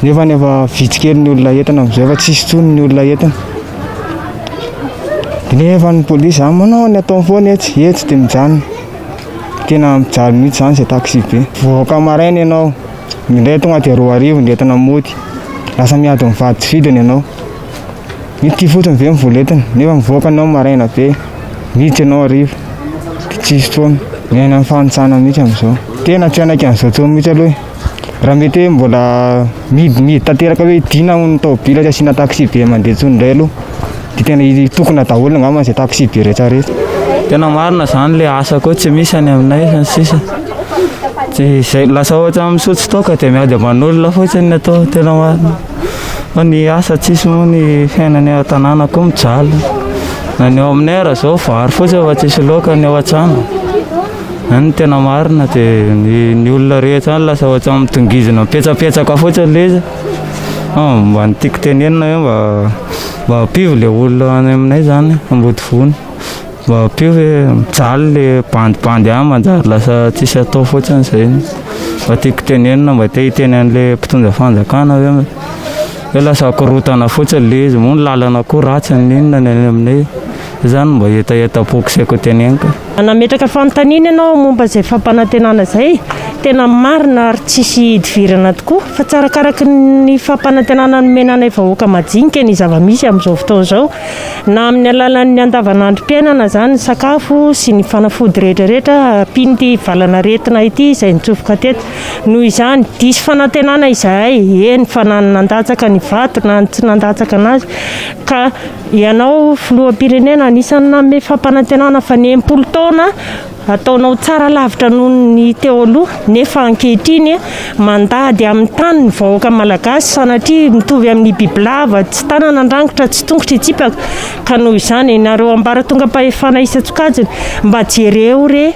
nefa vitsikely ny olona entana am'izay fa tsisy tsony ny olona entana nefa ny polisy zany manao ny ataony foana etsy de mijanona tena mijaly mihitsy zany zay taxi be voaka maraina ianao mindray tonga de 2 arivo ny entana mody lasa miady mivady tsy vidiny ianao mity fotsiny ve mivoletana nefa mivoaka anao maraina be miditsy ianao arivo tsisy tsony miaina amin'ny fanitsana mihitsy am'izao tena tsy anaiky an'izao tsony mihitsy aloha raha mety hoe mbola midy tanteraka hoe dina ny taobila tsy asiana taxi be mandeha tsony indray aloha de tena tokona daholo angamba zay taxi be rehetrarehetra tena marina zany le asa koa tsy misy any aminay fa sisa tsy zay lasa ohatra misotsy toka de miady aman'olona fotsiny ny atao tena marina fa ny asa tsisy moa ny fiainany ao tanàna koa mijaly na ny ao aminay raha zao vary fotsiny fa tsisy loaka ny ao an-trano any tena marina de ny olona rehetra any lasa ohatra mitongizina mipetsapetsaka fotsiny le izy mba nytiako tenenina hoe mba ampio le olona any aminay zany ambody vony mba ampio hoe mijaly le bandibandy any manjary lasa tsisy atao fotsiny zay mba tiako tenenina mba te hiteny an'le mpitondra fanjakana hoe lasa korotana fotsiny le izy moa ny lalana koa ratsy ny inona ny any aminay zany mba etaeta-poko saiko teneniko nametraka fanontaniana ianao momba zay fampanantenana zay tena marina ary tsisy idivirana tokoa fa tsarakaraka ny fampanantenana nomenana vahoaka majinika ny zava-misy amin'izao fotoana izao na amin'ny alalan'ny andavanandrom-piainana izany sakafo sy ny fanafody rehetrarehetra ampiny valana retina ity izay nitsofoka teto noho izany disy fanantenana izahay eny fa na nandatsaka ny vato na tsy nandatsaka anazy ka ianao filoham-pirenena anisany nanome fampanantenana fa ny 80 taona ataonao tsara lavitra noho ny teo aloha nefa ankehitriny mandady amin'ny tany ny vahoaka malagasy sanatria mitovy amin'ny bibilava tsy tanana andrangotra tsy tongotra itsipaka ka noho izany nareo ambaratonga mpahefana isa-tsokajiny mba jereo re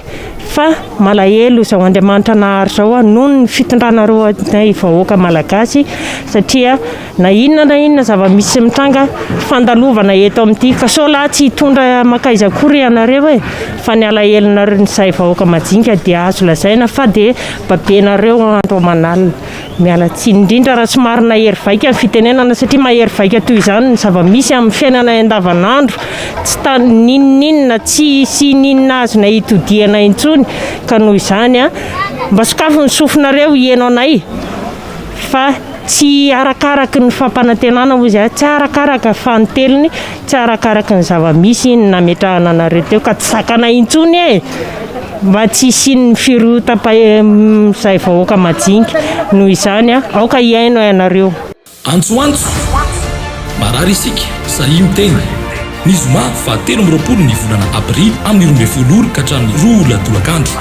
fa malahelo izao Andriamanitra nahary zao noho ny fitondranareo ny vahoaka malagasy satria na inona zava-misy mitranga fandalovana eto amin'ity ka sola tsy hitondra makaiza kory ianareo fa ny alahelonareo nyzay vahoaka majinika dia azo lazaina fa dia babenareo andro manalina miala tsiny indrindra raha somary nahery vaika ny fitenenana satria mahery vaika toy izany ny zava-misy amin'ny fiainana andavanandro tsy ninninna tsy ninna azona hitodiana intsony ka noho izany mba sokafo ny sofinareo ieno anay fa tsy arakaraka ny fampanantenana ozy tsy arakaraka fanotelony tsy arakaraka ny zava-misy nametrahana anareo teo ka tsy zakana intsony mba tsy siny firota izay vahoaka majinika noho izany aoka iaino ianareo antsoantso marary isika sahy miteny ny zoma fa 13 ny volana Aprily amin'ny 12 ka hatramin'ny 2 latolakandro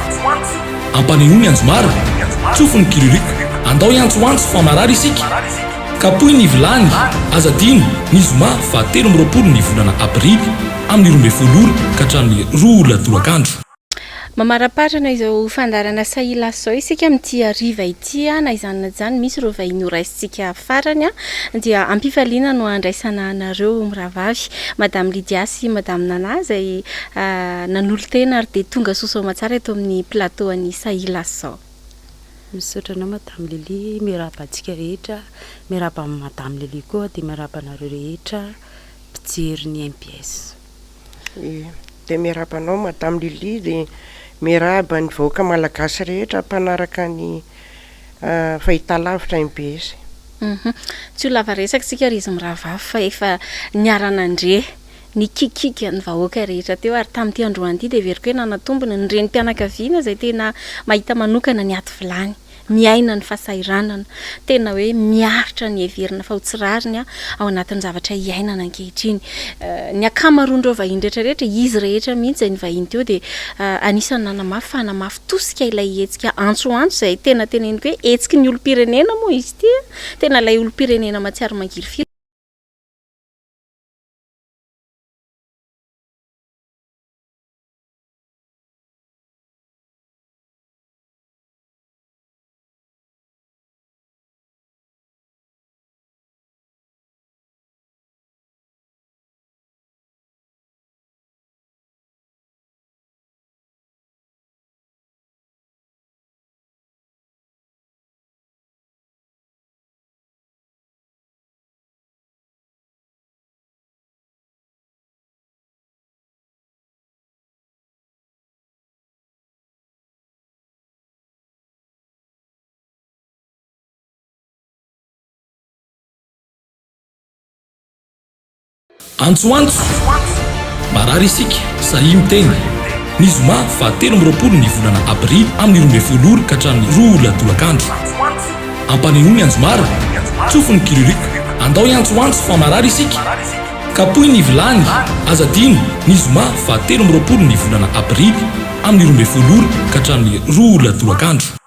ampanenony anjomara tsofony kiloriko andao iantsoantso fa marary isika kapohy ny vilany azadiny ny zoma fa 13 ny volana Aprily amin'ny 12 ka hatramin'ny 2 latolakandro mamarapatrana izao fandarana Sahy Lasa Izao isika amin'ity ariva ity na izany na zany misy ireo vahiny horaisintsika farany dia ampifaliana no andraisana anareo miravavy Madame Lydia sy Madame Nana izay nanolo-tena ary dia tonga soasoa tsara eto amin'ny plateau an'ny Sahy Lasa Izao. Misaotra anao Madame Lily, miarahaba antsika rehetra, miarahaba amin'ny Madame Lily koa dia miarahaba anareo rehetra mpijery ny MPS. Dia miarahaba anao Madame Lily dia miarahaba ny vahoaka malagasy rehetra mpanaraka ny fahitalavitra MPS. Tsy ho lava resaka sika ry izy miravavy fa efa niaranandre ny kikika ny vahoaka rehetra teo ary tamin'ity androany ity dia veriko hoe nanatombona ny renim-pianakaviana izay tena mahita manokana ny ato vilany miaina ny fahasahiranana tena hoe miaritra ny heverina fa ho tsirariny ao anatin'ny zavatra iainana ankehitriny ny akamaroan'ireo vahiny rehetrarehetra izy rehetra mihitsy izay ny vahiny teo dia anisany nanamafy fa namafy tosika ilay hetsika antsoantso izay tena teneniko hoe hetsiky ny olom-pirenena moa izy ity tena ilay olom-pirenena matsiaro mangirifily. Antsoantso marary isika sahy miteny ny zoma fa 13 ny volana Aprily amin'ny 12 ka hatramin'ny 2 latolakandro ampanenony anjomara tsofony kiloriko andao iantsoantso fa marary isika kapohy ny vilany azadiny ny zoma fa 13 ny volana Aprily amin'ny 12 ka hatramin'ny 2 latolakandro